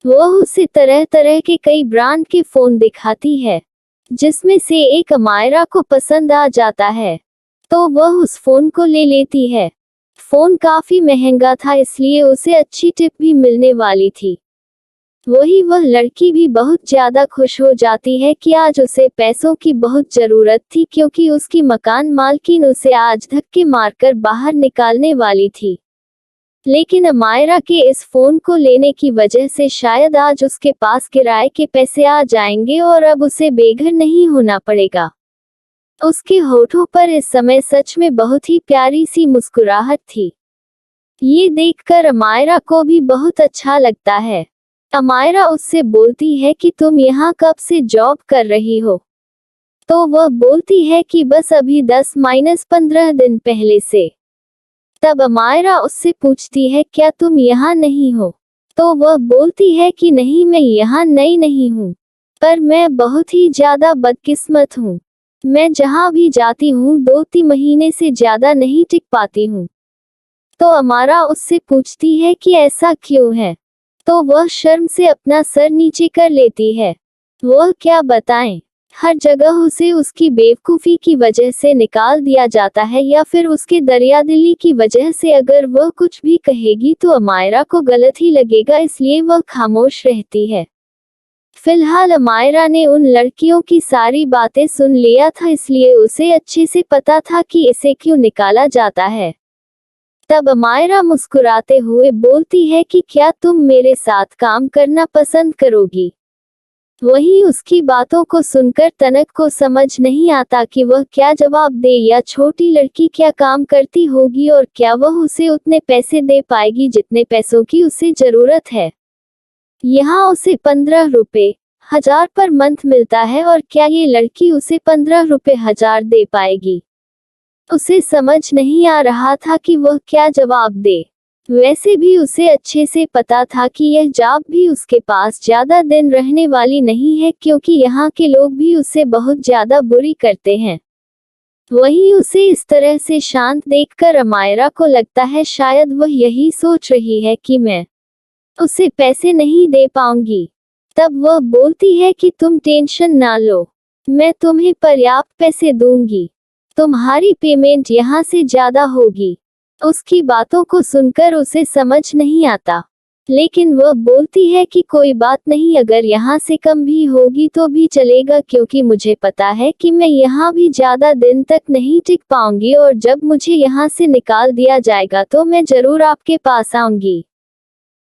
वह उसे तरह तरह के कई ब्रांड के फोन दिखाती है, जिसमें से एक अमायरा को पसंद आ जाता है, तो वह उस फोन को ले लेती है। फोन काफी महंगा था, इसलिए उसे अच्छी टिप भी मिलने वाली थी। वही वह लड़की भी बहुत ज्यादा खुश हो जाती है कि आज उसे पैसों की बहुत जरूरत थी, क्योंकि उसकी मकान मालकिन उसे आज धक्के मारकर बाहर निकालने वाली थी। लेकिन अमायरा के इस फोन को लेने की वजह से शायद आज उसके पास किराए के पैसे आ जाएंगे और अब उसे बेघर नहीं होना पड़ेगा। उसके होठों पर इस समय सच में बहुत ही प्यारी सी मुस्कुराहट थी। ये देखकर अमायरा को भी बहुत अच्छा लगता है। अमायरा उससे बोलती है कि तुम यहाँ कब से जॉब कर रही हो? तो वह बोलती है कि बस अभी 10-15 दिन पहले से। तब अमायरा उससे पूछती है, क्या तुम यहाँ नहीं हो? तो वह बोलती है कि नहीं, मैं यहाँ नई नहीं हूँ, पर मैं बहुत ही ज्यादा बदकिस्मत हूँ। मैं जहाँ भी जाती हूँ 2-3 महीने से ज्यादा नहीं टिक पाती हूँ। तो अमायरा उससे पूछती है कि ऐसा क्यों है? तो वह शर्म से अपना सर नीचे कर लेती है। वह क्या बताएं, हर जगह उसे उसकी बेवकूफ़ी की वजह से निकाल दिया जाता है या फिर उसके दरियादिली की वजह से। अगर वह कुछ भी कहेगी तो अमायरा को गलत ही लगेगा, इसलिए वह खामोश रहती है। फिलहाल अमायरा ने उन लड़कियों की सारी बातें सुन लिया था, इसलिए उसे अच्छे से पता था कि इसे क्यों निकाला जाता है। तब अमायरा मुस्कुराते हुए बोलती है कि क्या तुम मेरे साथ काम करना पसंद करोगी? वहीं उसकी बातों को सुनकर तनक को समझ नहीं आता कि वह क्या जवाब दे, या छोटी लड़की क्या काम करती होगी और क्या वह उसे उतने पैसे दे पाएगी जितने पैसों की उसे जरूरत है। यहाँ उसे 15 रुपए 1000 पर मंथ मिलता है, और क्या ये लड़की उसे 15 रुपए 1000 दे पाएगी? उसे समझ नहीं आ रहा था कि वह क्या जवाब दे। वैसे भी उसे अच्छे से पता था कि यह जॉब भी उसके पास ज्यादा दिन रहने वाली नहीं है, क्योंकि यहाँ के लोग भी उसे बहुत ज्यादा बुरी करते हैं। वहीं उसे इस तरह से शांत देखकर अमायरा को लगता है शायद वह यही सोच रही है कि मैं उसे पैसे नहीं दे पाऊंगी। तब वह बोलती है कि तुम टेंशन ना लो, मैं तुम्हें पर्याप्त पैसे दूंगी, तुम्हारी पेमेंट यहाँ से ज्यादा होगी। उसकी बातों को सुनकर उसे समझ नहीं आता, लेकिन वह बोलती है कि कोई बात नहीं, अगर यहाँ से कम भी होगी तो भी चलेगा, क्योंकि मुझे पता है कि मैं यहाँ भी ज्यादा दिन तक नहीं टिक पाऊंगी, और जब मुझे यहाँ से निकाल दिया जाएगा तो मैं जरूर आपके पास आऊंगी।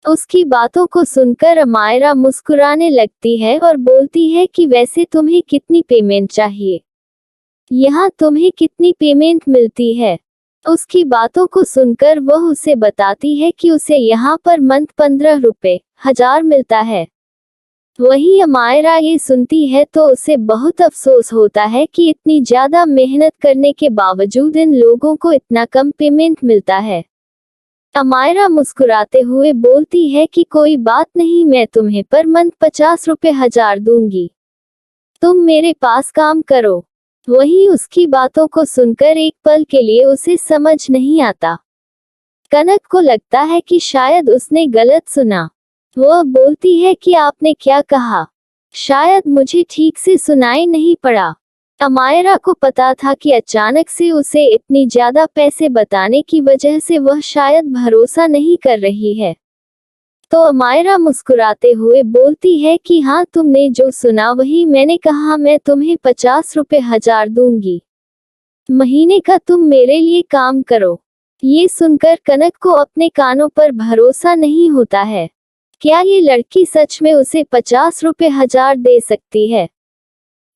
उसकी बातों को सुनकर अमायरा मुस्कुराने लगती है और बोलती है कि वैसे तुम्हें कितनी पेमेंट चाहिए? यहाँ तुम्हें कितनी पेमेंट मिलती है? उसकी बातों को सुनकर वह उसे बताती है कि उसे यहाँ पर मंथ 15 रुपए 1000 मिलता है। वहीं अमायरा ये सुनती है तो उसे बहुत अफसोस होता है कि इतनी ज्यादा मेहनत करने के बावजूद इन लोगों को इतना कम पेमेंट मिलता है। अमायरा मुस्कुराते हुए बोलती है कि कोई बात नहीं, मैं तुम्हें पर मंथ 50 रुपए 1000 दूंगी, तुम मेरे पास काम करो। वहीं उसकी बातों को सुनकर एक पल के लिए उसे समझ नहीं आता। कनक को लगता है कि शायद उसने गलत सुना। वह बोलती है कि आपने क्या कहा? शायद मुझे ठीक से सुनाई नहीं पड़ा। अमायरा को पता था कि अचानक से उसे इतनी ज्यादा पैसे बताने की वजह से वह शायद भरोसा नहीं कर रही है। तो अमायरा मुस्कुराते हुए बोलती है कि हाँ, तुमने जो सुना वही मैंने कहा, मैं तुम्हें 50 रुपए 1000 दूंगी, महीने का तुम मेरे लिए काम करो। ये सुनकर कनक को अपने कानों पर भरोसा नहीं होता है। क्या ये लड़की सच में उसे 50 रुपए 1000 दे सकती है?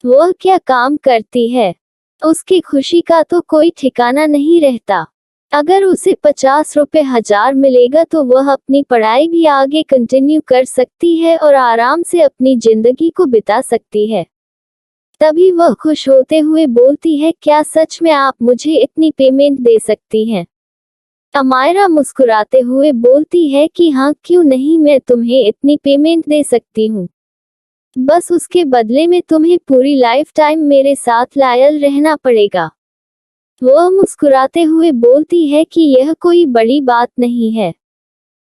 वह क्या काम करती है? उसकी खुशी का तो कोई ठिकाना नहीं रहता। अगर उसे 50 रुपए 1000 मिलेगा तो वह अपनी पढ़ाई भी आगे कंटिन्यू कर सकती है और आराम से अपनी जिंदगी को बिता सकती है। तभी वह खुश होते हुए बोलती है, क्या सच में आप मुझे इतनी पेमेंट दे सकती हैं? अमायरा मुस्कुराते हुए बोलती है कि हाँ, क्यों नहीं, मैं तुम्हें इतनी पेमेंट दे सकती हूँ। बस उसके बदले में तुम्हें पूरी लाइफ टाइम मेरे साथ लॉयल रहना पड़ेगा। वह मुस्कुराते हुए बोलती है कि यह कोई बड़ी बात नहीं है।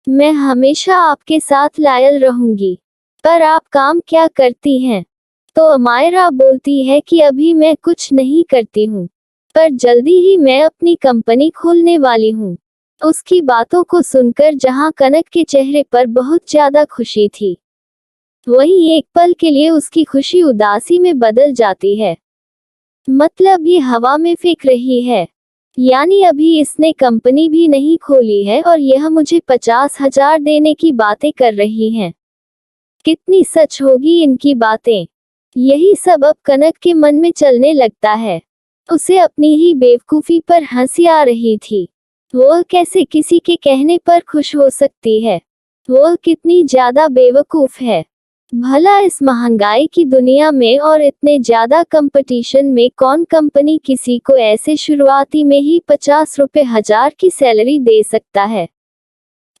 मैं हमेशा आपके साथ लॉयल रहूंगी। पर आप काम क्या करती हैं? तो अमायरा बोलती है कि अभी मैं कुछ नहीं करती हूँ, पर जल्दी ही मैं अपनी कंपनी खोलने वाली हूँ। उसकी बातों को सुनकर जहां कनक के चेहरे पर बहुत ज्यादा खुशी थी, वहीं एक पल के लिए उसकी खुशी उदासी में बदल जाती है। मतलब ये हवा में फेंक रही है। यानी अभी इसने कंपनी भी नहीं खोली है और यह मुझे 50,000 देने की बातें कर रही हैं। कितनी सच होगी इनकी बातें। यही सब अब कनक के मन में चलने लगता है। उसे अपनी ही बेवकूफी पर हंसी आ रही थी। वह कैसे किसी के कहने पर खुश हो सकती है? वह कितनी ज्यादा बेवकूफ है। भला इस महंगाई की दुनिया में और इतने ज्यादा कंपटीशन में कौन कंपनी किसी को ऐसे शुरुआती में ही 50 रुपए 1000 की सैलरी दे सकता है?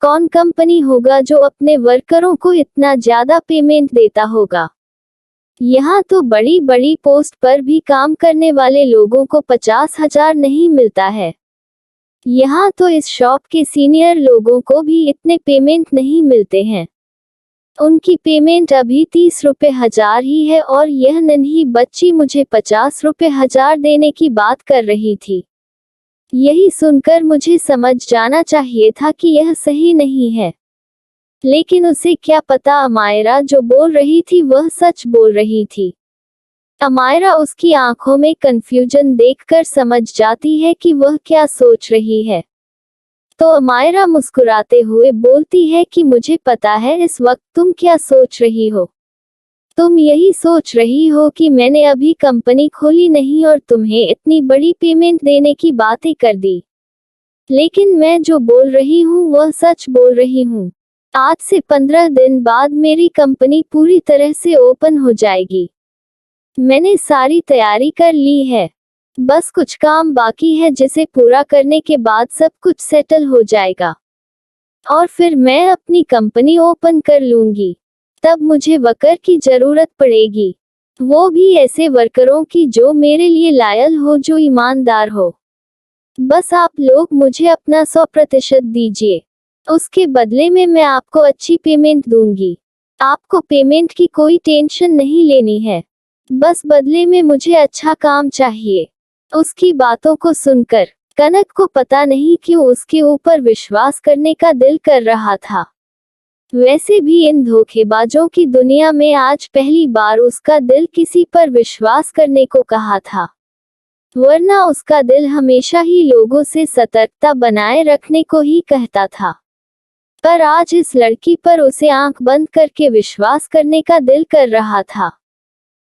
कौन कंपनी होगा जो अपने वर्करों को इतना ज्यादा पेमेंट देता होगा? यहाँ तो बड़ी बड़ी पोस्ट पर भी काम करने वाले लोगों को 50,000 नहीं मिलता है। यहाँ तो इस शॉप के सीनियर लोगों को भी इतने पेमेंट नहीं मिलते हैं। उनकी पेमेंट अभी 30 रुपए 1000 ही है और यह नन्ही बच्ची मुझे 50 रुपए 1000 देने की बात कर रही थी। यही सुनकर मुझे समझ जाना चाहिए था कि यह सही नहीं है। लेकिन उसे क्या पता, अमायरा जो बोल रही थी वह सच बोल रही थी। अमायरा उसकी आंखों में कंफ्यूजन देखकर समझ जाती है कि वह क्या सोच रही है। तो अमायरा मुस्कुराते हुए बोलती है कि मुझे पता है इस वक्त तुम क्या सोच रही हो। तुम यही सोच रही हो कि मैंने अभी कंपनी खोली नहीं और तुम्हें इतनी बड़ी पेमेंट देने की बातें कर दी। लेकिन मैं जो बोल रही हूँ वह सच बोल रही हूँ। आज से 15 दिन बाद मेरी कंपनी पूरी तरह से ओपन हो जाएगी। मैंने सारी तैयारी कर ली है। बस कुछ काम बाकी है जिसे पूरा करने के बाद सब कुछ सेटल हो जाएगा और फिर मैं अपनी कंपनी ओपन कर लूंगी। तब मुझे वर्कर की जरूरत पड़ेगी, वो भी ऐसे वर्करों की जो मेरे लिए लॉयल हो, जो ईमानदार हो। बस आप लोग मुझे अपना 100% दीजिए। उसके बदले में मैं आपको अच्छी पेमेंट दूंगी। आपको पेमेंट की कोई टेंशन नहीं लेनी है। बस बदले में मुझे अच्छा काम चाहिए। उसकी बातों को सुनकर कनक को पता नहीं क्यों उसके ऊपर विश्वास करने का दिल कर रहा था। वैसे भी इन धोखेबाजों की दुनिया में आज पहली बार उसका दिल किसी पर विश्वास करने को कहा था, वरना उसका दिल हमेशा ही लोगों से सतर्कता बनाए रखने को ही कहता था। पर आज इस लड़की पर उसे आंख बंद करके विश्वास करने का दिल कर रहा था।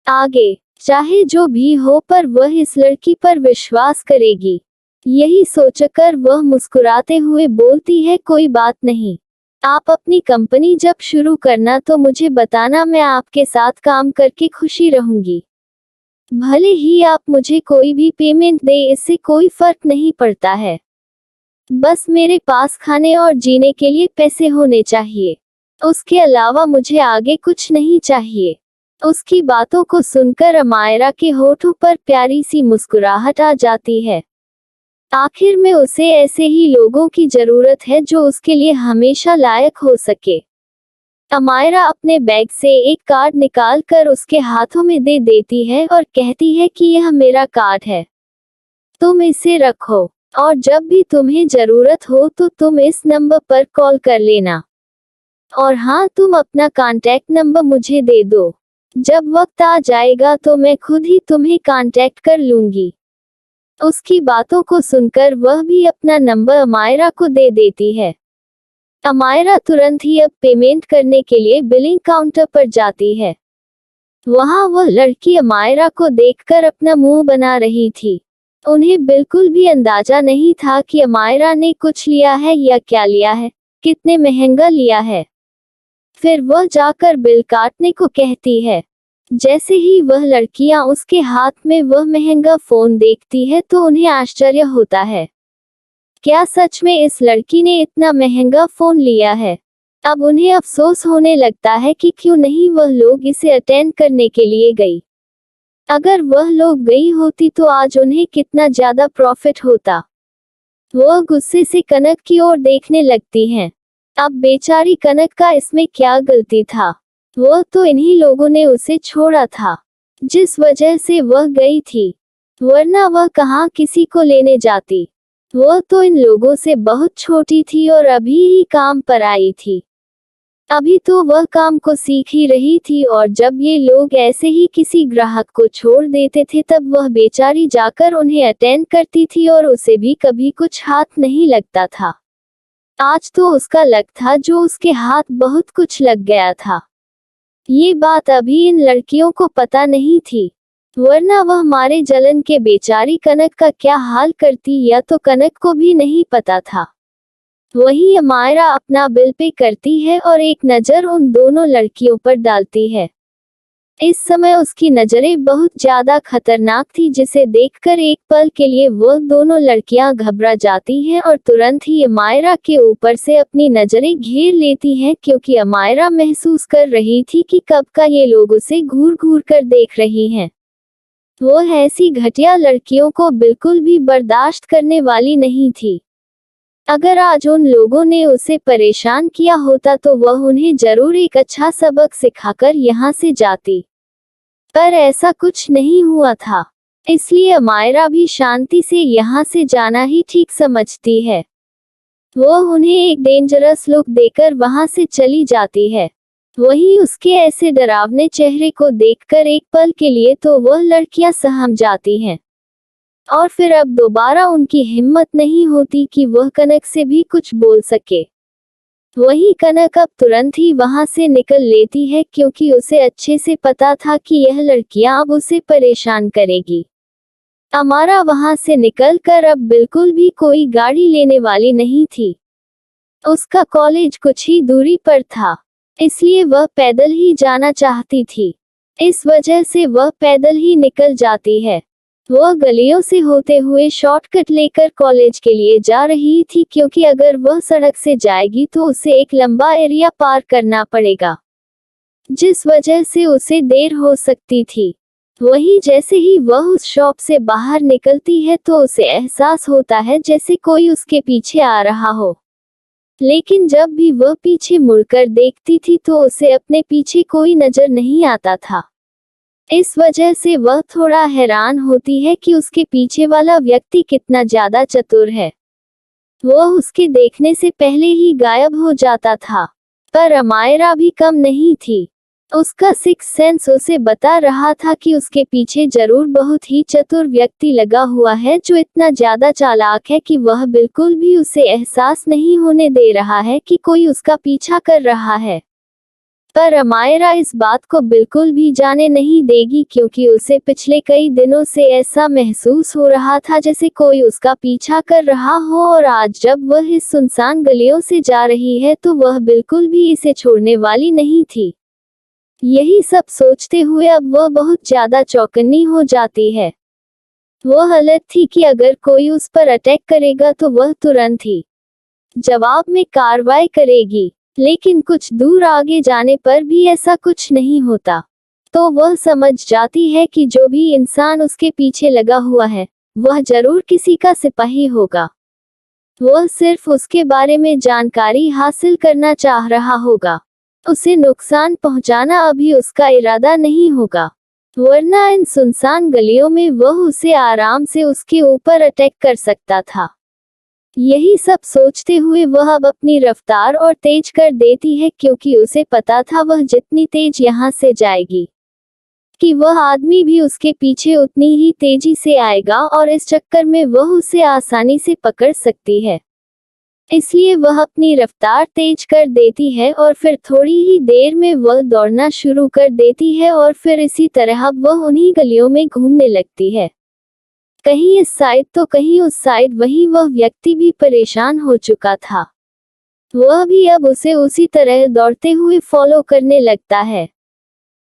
आगे चाहे जो भी हो, पर वह इस लड़की पर विश्वास करेगी। यही सोचकर वह मुस्कुराते हुए बोलती है, कोई बात नहीं, आप अपनी कंपनी जब शुरू करना तो मुझे बताना, मैं आपके साथ काम करके खुशी रहूंगी। भले ही आप मुझे कोई भी पेमेंट दे, इससे कोई फर्क नहीं पड़ता है। बस मेरे पास खाने और जीने के लिए पैसे होने चाहिए। उसके अलावा मुझे आगे कुछ नहीं चाहिए। उसकी बातों को सुनकर अमायरा के होठों पर प्यारी सी मुस्कुराहट आ जाती है। आखिर में उसे ऐसे ही लोगों की जरूरत है जो उसके लिए हमेशा लायक हो सके। अमायरा अपने बैग से एक कार्ड निकाल कर उसके हाथों में दे देती है और कहती है कि यह मेरा कार्ड है, तुम इसे रखो और जब भी तुम्हें जरूरत हो तो तुम इस नंबर पर कॉल कर लेना। और हाँ, तुम अपना कांटेक्ट नंबर मुझे दे दो। जब वक्त आ जाएगा तो मैं खुद ही तुम्हें कांटेक्ट कर लूंगी। उसकी बातों को सुनकर वह भी अपना नंबर अमायरा को दे देती है। अमायरा तुरंत ही अब पेमेंट करने के लिए बिलिंग काउंटर पर जाती है। वहां वह लड़की अमायरा को देखकर अपना मुंह बना रही थी। उन्हें बिल्कुल भी अंदाजा नहीं था कि अमायरा ने कुछ लिया है या क्या लिया है, कितने महंगा लिया है। फिर वह जाकर बिल काटने को कहती है। जैसे ही वह लड़कियां उसके हाथ में वह महंगा फोन देखती है तो उन्हें आश्चर्य होता है। क्या सच में इस लड़की ने इतना महंगा फोन लिया है? अब उन्हें अफसोस होने लगता है कि क्यों नहीं वह लोग इसे अटेंड करने के लिए गई। अगर वह लोग गई होती तो आज उन्हें कितना ज्यादा प्रॉफिट होता। वह गुस्से से कनक की ओर देखने लगती हैं। अब बेचारी कनक का इसमें क्या गलती था? वह तो इन्हीं लोगों ने उसे छोड़ा था, जिस वजह से वह गई थी, वरना वह कहाँ किसी को लेने जाती। वह तो इन लोगों से बहुत छोटी थी और अभी ही काम पर आई थी। अभी तो वह काम को सीख ही रही थी और जब ये लोग ऐसे ही किसी ग्राहक को छोड़ देते थे तब वह बेचारी जाकर उन्हें अटेंड करती थी और उसे भी कभी कुछ हाथ नहीं लगता था। आज तो उसका लक था जो उसके हाथ बहुत कुछ लग गया था। ये बात अभी इन लड़कियों को पता नहीं थी, वरना वह मारे जलन के बेचारी कनक का क्या हाल करती या तो कनक को भी नहीं पता था। वहीं अमायरा अपना बिल पे करती है और एक नज़र उन दोनों लड़कियों पर डालती है। इस समय उसकी नज़रें बहुत ज्यादा खतरनाक थी, जिसे देखकर एक पल के लिए वो दोनों लड़कियां घबरा जाती हैं और तुरंत ही अमायरा के ऊपर से अपनी नज़रें घेर लेती हैं, क्योंकि अमायरा महसूस कर रही थी कि कब का ये लोग उसे घूर घूर कर देख रही हैं। वो ऐसी घटिया लड़कियों को बिल्कुल भी बर्दाश्त करने वाली नहीं थी। अगर आज उन लोगों ने उसे परेशान किया होता तो वह उन्हें जरूर एक अच्छा सबक सिखाकर यहाँ से जाती, पर ऐसा कुछ नहीं हुआ था। इसलिए अमायरा भी शांति से यहाँ से जाना ही ठीक समझती है। वह उन्हें एक डेंजरस लुक देकर वहाँ से चली जाती है। वहीं उसके ऐसे डरावने चेहरे को देखकर एक पल के लिए तो वह लड़कियां सहम जाती हैं, और फिर अब दोबारा उनकी हिम्मत नहीं होती कि वह कनक से भी कुछ बोल सके। वही कनक अब तुरंत ही वहां से निकल लेती है, क्योंकि उसे अच्छे से पता था कि यह लड़कियां अब उसे परेशान करेगी। अमारा वहां से निकलकर अब बिल्कुल भी कोई गाड़ी लेने वाली नहीं थी। उसका कॉलेज कुछ ही दूरी पर था, इसलिए वह पैदल ही जाना चाहती थी। इस वजह से वह पैदल ही निकल जाती है। वह गलियों से होते हुए शॉर्टकट लेकर कॉलेज के लिए जा रही थी, क्योंकि अगर वह सड़क से जाएगी तो उसे एक लंबा एरिया पार करना पड़ेगा, जिस वजह से उसे देर हो सकती थी। वहीं जैसे ही वह उस शॉप से बाहर निकलती है तो उसे एहसास होता है जैसे कोई उसके पीछे आ रहा हो, लेकिन जब भी वह पीछे मुड़कर देखती थी तो उसे अपने पीछे कोई नजर नहीं आता था। इस वजह से वह थोड़ा हैरान होती है कि उसके पीछे वाला व्यक्ति कितना ज्यादा चतुर है। वह उसके देखने से पहले ही गायब हो जाता था। पर अमायरा भी कम नहीं थी। उसका सिक्स सेंस उसे बता रहा था कि उसके पीछे जरूर बहुत ही चतुर व्यक्ति लगा हुआ है, जो इतना ज्यादा चालाक है कि वह बिल्कुल भी उसे एहसास नहीं होने दे रहा है कि कोई उसका पीछा कर रहा है। पर अमायरा इस बात को बिल्कुल भी जाने नहीं देगी, क्योंकि उसे पिछले कई दिनों से ऐसा महसूस हो रहा था जैसे कोई उसका पीछा कर रहा हो, और आज जब वह इस सुनसान गलियों से जा रही है तो वह बिल्कुल भी इसे छोड़ने वाली नहीं थी। यही सब सोचते हुए अब वह बहुत ज्यादा चौकन्नी हो जाती है। वह अलर्ट थी कि अगर कोई उस पर अटैक करेगा तो वह तुरंत ही जवाब में कार्रवाई करेगी, लेकिन कुछ दूर आगे जाने पर भी ऐसा कुछ नहीं होता। तो वह समझ जाती है कि जो भी इंसान उसके पीछे लगा हुआ है वह जरूर किसी का सिपाही होगा। वह सिर्फ उसके बारे में जानकारी हासिल करना चाह रहा होगा। उसे नुकसान पहुंचाना अभी उसका इरादा नहीं होगा, वरना इन सुनसान गलियों में वह उसे आराम से उसके ऊपर अटैक कर सकता था। यही सब सोचते हुए वह अब अपनी रफ्तार और तेज कर देती है, क्योंकि उसे पता था वह जितनी तेज यहाँ से जाएगी कि वह आदमी भी उसके पीछे उतनी ही तेजी से आएगा, और इस चक्कर में वह उसे आसानी से पकड़ सकती है। इसलिए वह अपनी रफ्तार तेज कर देती है और फिर थोड़ी ही देर में वह दौड़ना शुरू कर देती है, और फिर इसी तरह वह उन्हीं गलियों में घूमने लगती है। कहीं इस साइड तो कहीं उस साइड। वहीं वह व्यक्ति भी परेशान हो चुका था। वह भी अब उसे उसी तरह दौड़ते हुए फॉलो करने लगता है।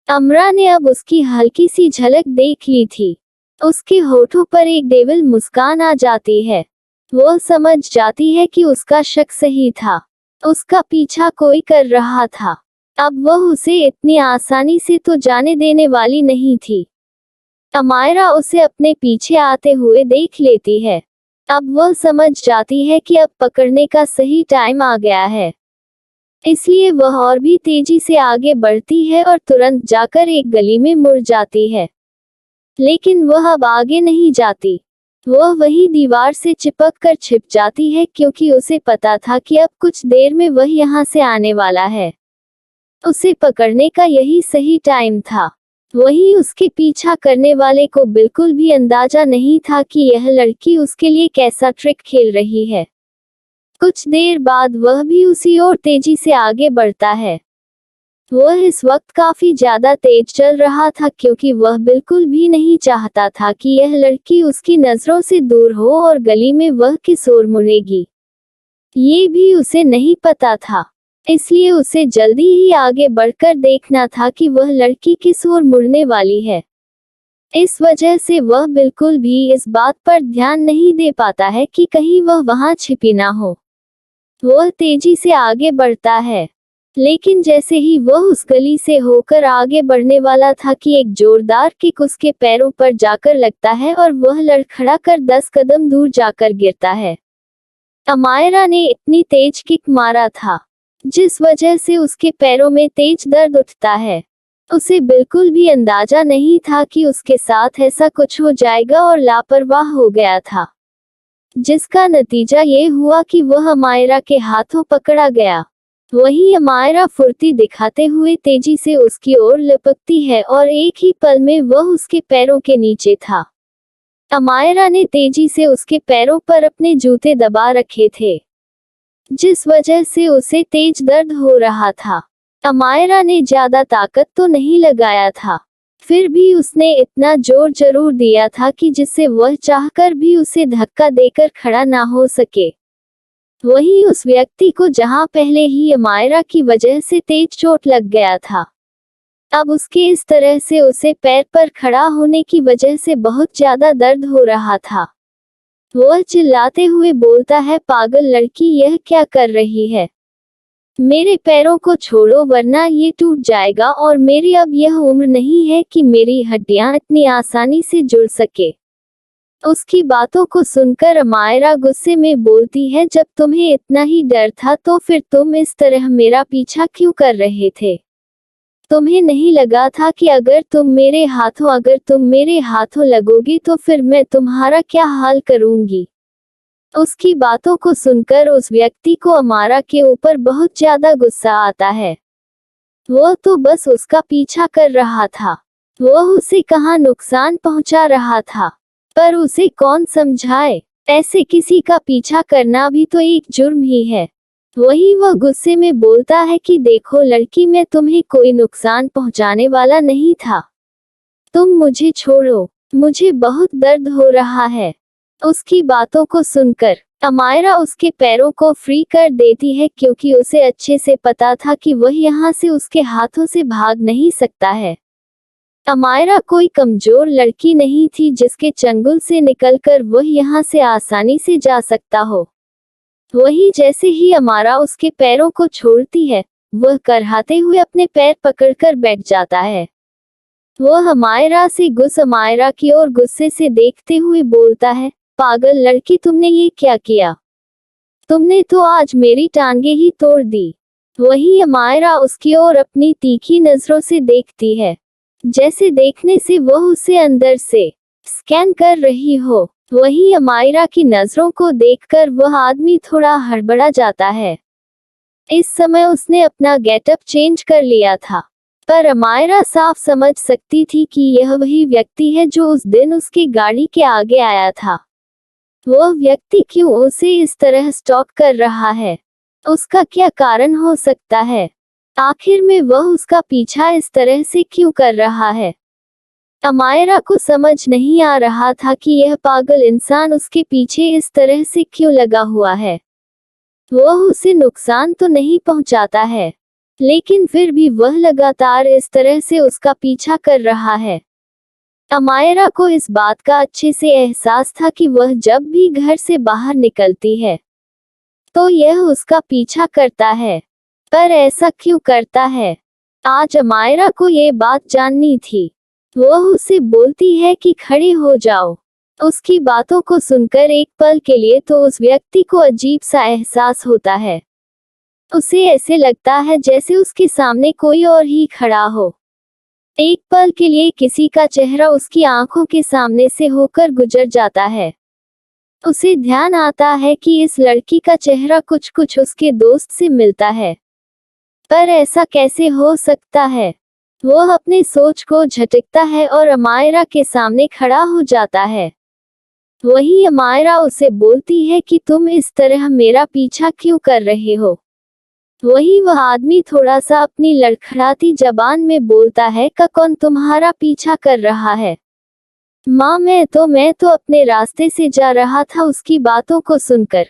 अमरा ने अब उसकी हल्की सी झलक देख ली थी। उसके होठों पर एक डेविल मुस्कान आ जाती है। वह समझ जाती है कि उसका शक सही था। उसका पीछा कोई कर रहा था। अब वह उसे इतनी आसानी से तो जाने देने वाली नहीं थी। अमायरा उसे अपने पीछे आते हुए देख लेती है। अब वह समझ जाती है कि अब पकड़ने का सही टाइम आ गया है। इसलिए वह और भी तेजी से आगे बढ़ती है और तुरंत जाकर एक गली में मुड़ जाती है। लेकिन वह अब आगे नहीं जाती। वह वही दीवार से चिपक कर छिप जाती है क्योंकि उसे पता था कि अब कुछ देर में वह यहाँ से आने वाला है। उसे पकड़ने का यही सही टाइम था। वहीं उसके पीछा करने वाले को बिल्कुल भी अंदाजा नहीं था कि यह लड़की उसके लिए कैसा ट्रिक खेल रही है। कुछ देर बाद वह भी उसी ओर तेजी से आगे बढ़ता है। वह इस वक्त काफी ज्यादा तेज चल रहा था क्योंकि वह बिल्कुल भी नहीं चाहता था कि यह लड़की उसकी नजरों से दूर हो और गली में वह किस ओर मुड़ेगी ये भी उसे नहीं पता था। इसलिए उसे जल्दी ही आगे बढ़कर देखना था कि वह लड़की किस ओर मुड़ने वाली है। इस वजह से वह बिल्कुल भी इस बात पर ध्यान नहीं दे पाता है कि कहीं वह वहां छिपी ना हो। वह तेजी से आगे बढ़ता है। लेकिन जैसे ही वह उस गली से होकर आगे बढ़ने वाला था कि एक जोरदार किक उसके पैरों पर जाकर लगता है और वह लड़खड़ा कर 10 कदम दूर जाकर गिरता है। अमायरा ने इतनी तेज किक मारा था जिस वजह से उसके पैरों में तेज दर्द उठता है। उसे बिल्कुल भी अंदाजा नहीं था कि उसके साथ ऐसा कुछ हो जाएगा और लापरवाह हो गया था, जिसका नतीजा ये हुआ कि वह अमायरा के हाथों पकड़ा गया। वहीं अमायरा फुर्ती दिखाते हुए तेजी से उसकी ओर लपकती है और एक ही पल में वह उसके पैरों के नीचे था। अमायरा ने तेजी से उसके पैरों पर अपने जूते दबा रखे थे, जिस वजह से उसे तेज दर्द हो रहा था। अमायरा ने ज्यादा ताकत तो नहीं लगाया था, फिर भी उसने इतना जोर जरूर दिया था कि जिससे वह चाहकर भी उसे धक्का देकर खड़ा ना हो सके। वहीं उस व्यक्ति को जहां पहले ही अमायरा की वजह से तेज चोट लग गया था, अब उसके इस तरह से उसे पैर पर खड़ा होने की वजह से बहुत ज्यादा दर्द हो रहा था। वह चिल्लाते हुए बोलता है, पागल लड़की, यह क्या कर रही है? मेरे पैरों को छोड़ो वरना ये टूट जाएगा और मेरी अब यह उम्र नहीं है कि मेरी हड्डियां इतनी आसानी से जुड़ सके। उसकी बातों को सुनकर अमायरा गुस्से में बोलती है, जब तुम्हें इतना ही डर था तो फिर तुम इस तरह मेरा पीछा क्यों कर रहे थे? तुम्हें नहीं लगा था कि अगर तुम मेरे हाथों लगोगी तो फिर मैं तुम्हारा क्या हाल करूंगी? उसकी बातों को सुनकर उस व्यक्ति को अमायरा के ऊपर बहुत ज्यादा गुस्सा आता है। वह तो बस उसका पीछा कर रहा था, वह उसे कहाँ नुकसान पहुंचा रहा था, पर उसे कौन समझाए? ऐसे किसी का पीछा करना भी तो एक जुर्म ही है। वही वह गुस्से में बोलता है कि देखो लड़की, मैं तुम्हें कोई नुकसान पहुंचाने वाला नहीं था, तुम मुझे छोड़ो, मुझे बहुत दर्द हो रहा है। उसकी बातों को सुनकर अमायरा उसके पैरों को फ्री कर देती है क्योंकि उसे अच्छे से पता था कि वह यहाँ से उसके हाथों से भाग नहीं सकता है। अमायरा कोई कमजोर लड़की नहीं थी जिसके चंगुल से निकलकर वह यहाँ से आसानी से जा सकता हो। वही जैसे ही अमायरा उसके पैरों को छोड़ती है, वह करहाते हुए अपने पैर पकड़कर बैठ जाता है। वह अमायरा की ओर गुस्से से देखते हुए बोलता है, पागल लड़की, तुमने ये क्या किया? तुमने तो आज मेरी टांगे ही तोड़ दी। वही अमायरा उसकी ओर अपनी तीखी नजरों से देखती है, जैसे देखने से वह उसे अंदर से स्कैन कर रही हो। वही अमायरा की नजरों को देखकर वह आदमी थोड़ा हड़बड़ा जाता है। इस समय उसने अपना गेटअप चेंज कर लिया था, पर अमायरा साफ समझ सकती थी कि यह वही व्यक्ति है जो उस दिन उसकी गाड़ी के आगे आया था। वह व्यक्ति क्यों उसे इस तरह स्टॉक कर रहा है? उसका क्या कारण हो सकता है? आखिर में वह उसका पीछा इस तरह से क्यों कर रहा है? अमायरा को समझ नहीं आ रहा था कि यह पागल इंसान उसके पीछे इस तरह से क्यों लगा हुआ है। वह उसे नुकसान तो नहीं पहुंचाता है, लेकिन फिर भी वह लगातार इस तरह से उसका पीछा कर रहा है। अमायरा को इस बात का अच्छे से एहसास था कि वह जब भी घर से बाहर निकलती है तो यह उसका पीछा करता है। पर ऐसा क्यों करता है? आज अमायरा को ये बात जाननी थी। वह उसे बोलती है कि खड़े हो जाओ। उसकी बातों को सुनकर एक पल के लिए तो उस व्यक्ति को अजीब सा एहसास होता है। उसे ऐसे लगता है जैसे उसके सामने कोई और ही खड़ा हो। एक पल के लिए किसी का चेहरा उसकी आंखों के सामने से होकर गुजर जाता है। उसे ध्यान आता है कि इस लड़की का चेहरा कुछ कुछ उसके दोस्त से मिलता है। पर ऐसा कैसे हो सकता है? वह अपनी सोच को झटकता है और अमायरा के सामने खड़ा हो जाता है। वही अमायरा उसे बोलती है कि तुम इस तरह मेरा पीछा क्यों कर रहे हो? वही वह आदमी थोड़ा सा अपनी लड़खड़ाती जबान में बोलता है कि कौन तुम्हारा पीछा कर रहा है? माँ मैं तो अपने रास्ते से जा रहा था। उसकी बातों को सुनकर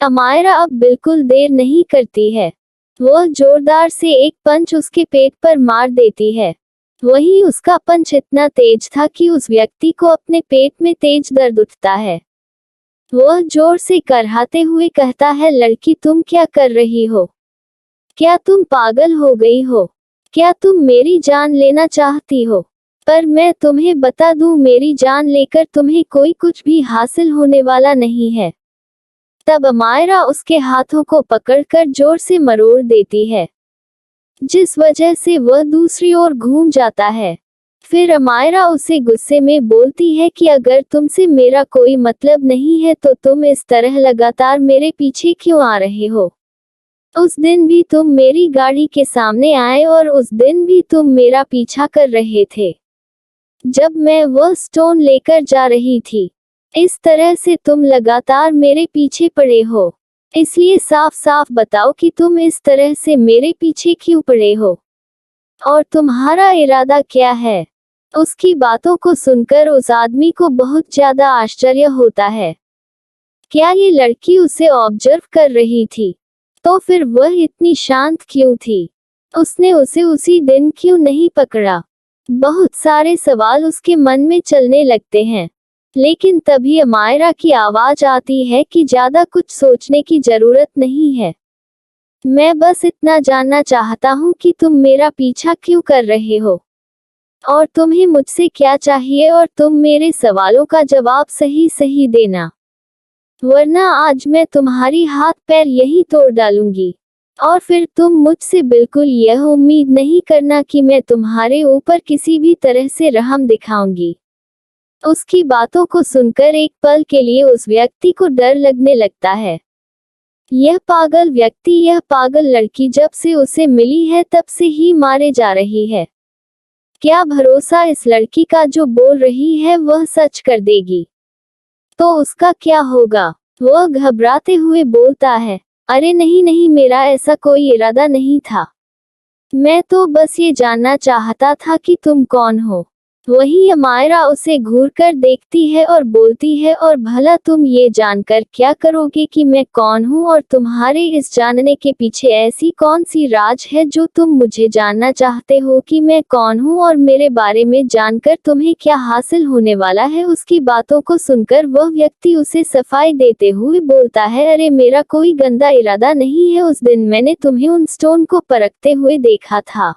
अमायरा अब बिल्कुल देर नहीं करती है। वह जोरदार से एक पंच उसके पेट पर मार देती है। वही उसका पंच इतना तेज था कि उस व्यक्ति को अपने पेट में तेज दर्द उठता है। वह जोर से कराहते हुए कहता है, लड़की तुम क्या कर रही हो? क्या तुम पागल हो गई हो? क्या तुम मेरी जान लेना चाहती हो? पर मैं तुम्हें बता दूं, मेरी जान लेकर तुम्हें कोई कुछ भी हासिल होने वाला नहीं है। तब अमायरा उसके हाथों को पकड़कर जोर से मरोड़ देती है, जिस वजह से वह दूसरी ओर घूम जाता है। फिर अमायरा उसे गुस्से में बोलती है कि अगर तुमसे मेरा कोई मतलब नहीं है तो तुम इस तरह लगातार मेरे पीछे क्यों आ रहे हो? उस दिन भी तुम मेरी गाड़ी के सामने आए और उस दिन भी तुम मेरा पीछा कर रहे थे, जब मैं वह स्टोन लेकर जा रही थी। इस तरह से तुम लगातार मेरे पीछे पड़े हो। इसलिए साफ साफ बताओ कि तुम इस तरह से मेरे पीछे क्यों पड़े हो और तुम्हारा इरादा क्या है? उसकी बातों को सुनकर उस आदमी को बहुत ज्यादा आश्चर्य होता है। क्या ये लड़की उसे ऑब्जर्व कर रही थी? तो फिर वह इतनी शांत क्यों थी? उसने उसे उसी दिन क्यों नहीं पकड़ा? बहुत सारे सवाल उसके मन में चलने लगते हैं, लेकिन तभी अमायरा की आवाज आती है कि ज्यादा कुछ सोचने की जरूरत नहीं है। मैं बस इतना जानना चाहता हूँ कि तुम मेरा पीछा क्यों कर रहे हो और तुम्हें मुझसे क्या चाहिए, और तुम मेरे सवालों का जवाब सही सही देना, वरना आज मैं तुम्हारी हाथ पैर यही तोड़ डालूंगी। और फिर तुम मुझसे बिल्कुल यह उम्मीद नहीं करना कि मैं तुम्हारे ऊपर किसी भी तरह से रहम दिखाऊंगी। उसकी बातों को सुनकर एक पल के लिए उस व्यक्ति को डर लगने लगता है। यह पागल व्यक्ति, यह पागल लड़की जब से उसे मिली है तब से ही मारे जा रही है। क्या भरोसा इस लड़की का जो बोल रही है वह सच कर देगी? तो उसका क्या होगा? वह घबराते हुए बोलता है, अरे नहीं नहीं, मेरा ऐसा कोई इरादा नहीं था। मैं तो बस ये जानना चाहता था कि तुम कौन हो। वही अमायरा उसे घूरकर देखती है और बोलती है, और भला तुम ये जानकर क्या करोगे कि मैं कौन हूँ, और तुम्हारे इस जानने के पीछे ऐसी कौन सी राज है जो तुम मुझे जानना चाहते हो कि मैं कौन हूँ, और मेरे बारे में जानकर तुम्हें क्या हासिल होने वाला है? उसकी बातों को सुनकर वह व्यक्ति उसे सफाई देते हुए बोलता है, अरे मेरा कोई गंदा इरादा नहीं है। उस दिन मैंने तुम्हें उन स्टोन को परखते हुए देखा था।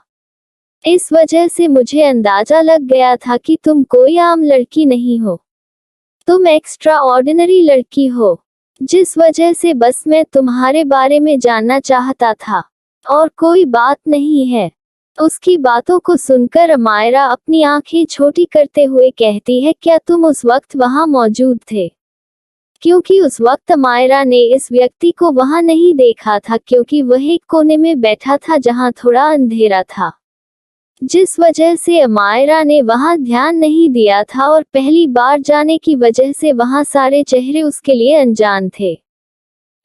इस वजह से मुझे अंदाजा लग गया था कि तुम कोई आम लड़की नहीं हो। तुम एक्स्ट्रा ऑर्डिनरी लड़की हो, जिस वजह से बस मैं तुम्हारे बारे में जानना चाहता था, और कोई बात नहीं है। उसकी बातों को सुनकर अमायरा अपनी आंखें छोटी करते हुए कहती है, क्या तुम उस वक्त वहां मौजूद थे? क्योंकि उस वक्त अमायरा ने इस व्यक्ति को वहां नहीं देखा था, क्योंकि वह एक कोने में बैठा था जहां थोड़ा अंधेरा था, जिस वजह से अमायरा ने वहां ध्यान नहीं दिया था, और पहली बार जाने की वजह से वहां सारे चेहरे उसके लिए अनजान थे।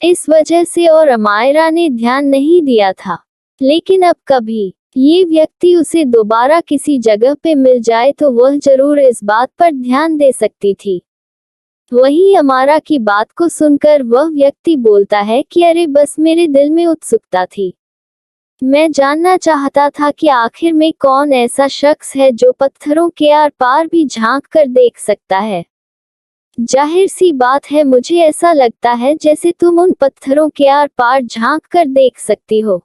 इस वजह से और अमायरा ने ध्यान नहीं दिया था। लेकिन अब कभी ये व्यक्ति उसे दोबारा किसी जगह पे मिल जाए तो वह जरूर इस बात पर ध्यान दे सकती थी। वहीं अमारा की बात को सुनकर वह व्यक्ति बोलता है कि अरे बस मेरे दिल में उत्सुकता थी। मैं जानना चाहता था कि आखिर में कौन ऐसा शख्स है जो पत्थरों के आर पार भी झांक कर देख सकता है। जाहिर सी बात है, मुझे ऐसा लगता है जैसे तुम उन पत्थरों के आर पार झांक कर देख सकती हो,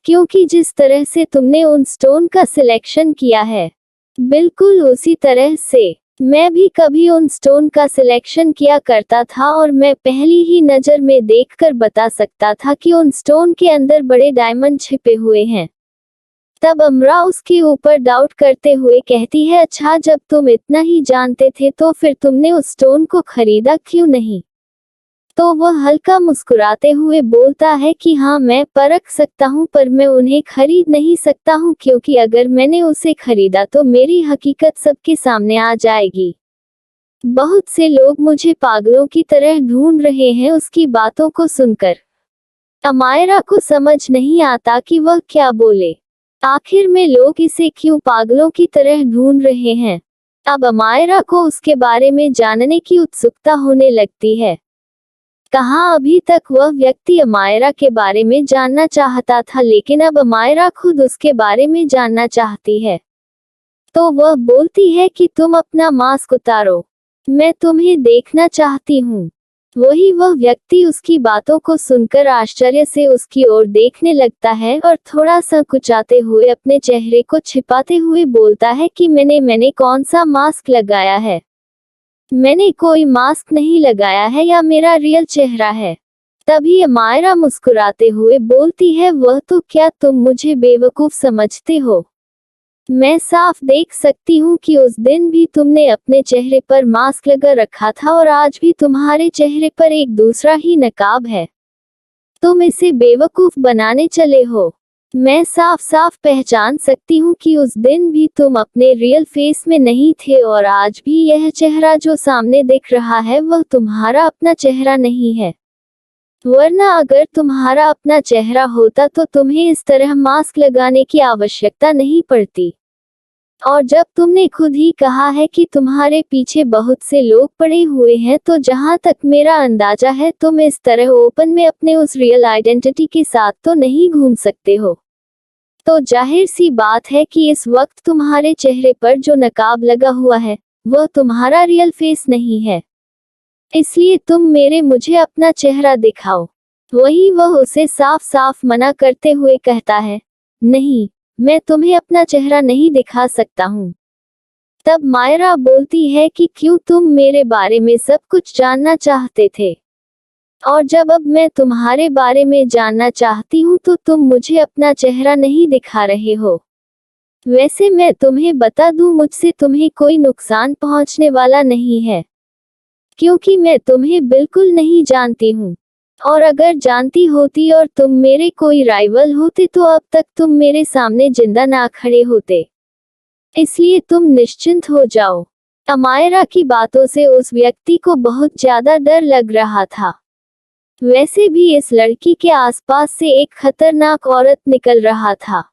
क्योंकि जिस तरह से तुमने उन स्टोन का सिलेक्शन किया है, बिल्कुल उसी तरह से मैं भी कभी उन स्टोन का सिलेक्शन किया करता था और मैं पहली ही नज़र में देखकर बता सकता था कि उन स्टोन के अंदर बड़े डायमंड छिपे हुए हैं। तब अमरा उसके ऊपर डाउट करते हुए कहती है, अच्छा जब तुम इतना ही जानते थे तो फिर तुमने उस स्टोन को खरीदा क्यों नहीं? तो वह हल्का मुस्कुराते हुए बोलता है कि हाँ, मैं परख सकता हूँ पर मैं उन्हें खरीद नहीं सकता हूँ, क्योंकि अगर मैंने उसे खरीदा तो मेरी हकीकत सबके सामने आ जाएगी। बहुत से लोग मुझे पागलों की तरह ढूंढ रहे हैं। उसकी बातों को सुनकर अमायरा को समझ नहीं आता कि वह क्या बोले। आखिर में लोग इसे क्यों पागलों की तरह ढूंढ रहे हैं? अब अमायरा को उसके बारे में जानने की उत्सुकता होने लगती है। कहाँ अभी तक वह व्यक्ति अमायरा के बारे में जानना चाहता था, लेकिन अब अमायरा खुद उसके बारे में जानना चाहती है। तो वह बोलती है कि तुम अपना मास्क उतारो, मैं तुम्हें देखना चाहती हूँ। वही वह व्यक्ति उसकी बातों को सुनकर आश्चर्य से उसकी ओर देखने लगता है और थोड़ा सा कुचाते हुए अपने चेहरे को छिपाते हुए बोलता है कि मैंने कौन सा मास्क लगाया है? मैंने कोई मास्क नहीं लगाया है, या मेरा रियल चेहरा है। तभी अमायरा मुस्कुराते हुए बोलती है, वह तो क्या तुम मुझे बेवकूफ समझते हो? मैं साफ देख सकती हूँ कि उस दिन भी तुमने अपने चेहरे पर मास्क लगा रखा था और आज भी तुम्हारे चेहरे पर एक दूसरा ही नकाब है। तुम इसे बेवकूफ बनाने चले हो। मैं साफ साफ पहचान सकती हूँ कि उस दिन भी तुम अपने रियल फेस में नहीं थे और आज भी यह चेहरा जो सामने दिख रहा है वह तुम्हारा अपना चेहरा नहीं है। वरना अगर तुम्हारा अपना चेहरा होता तो तुम्हें इस तरह मास्क लगाने की आवश्यकता नहीं पड़ती। और जब तुमने खुद ही कहा है कि तुम्हारे पीछे बहुत से लोग पड़े हुए हैं, तो जहां तक मेरा अंदाजा है तुम इस तरह ओपन में अपने उस रियल आइडेंटिटी के साथ तो नहीं घूम सकते हो। तो जाहिर सी बात है कि इस वक्त तुम्हारे चेहरे पर जो नकाब लगा हुआ है वह तुम्हारा रियल फेस नहीं है। इसलिए तुम मुझे अपना चेहरा दिखाओ। वही वह उसे साफ साफ मना करते हुए कहता है, नहीं, मैं तुम्हें अपना चेहरा नहीं दिखा सकता हूँ। तब मायरा बोलती है कि क्यों, तुम मेरे बारे में सब कुछ जानना चाहते थे, और जब अब मैं तुम्हारे बारे में जानना चाहती हूँ तो तुम मुझे अपना चेहरा नहीं दिखा रहे हो। वैसे मैं तुम्हें बता दूं, मुझसे तुम्हें कोई नुकसान पहुँचने वाला नहीं है, क्योंकि मैं तुम्हें बिल्कुल नहीं जानती हूँ। और अगर जानती होती और तुम मेरे कोई राइवल होते तो अब तक तुम मेरे सामने जिंदा ना खड़े होते। इसलिए तुम निश्चिंत हो जाओ। अमायरा की बातों से उस व्यक्ति को बहुत ज्यादा डर लग रहा था। वैसे भी इस लड़की के आसपास से एक खतरनाक औरत निकल रहा था।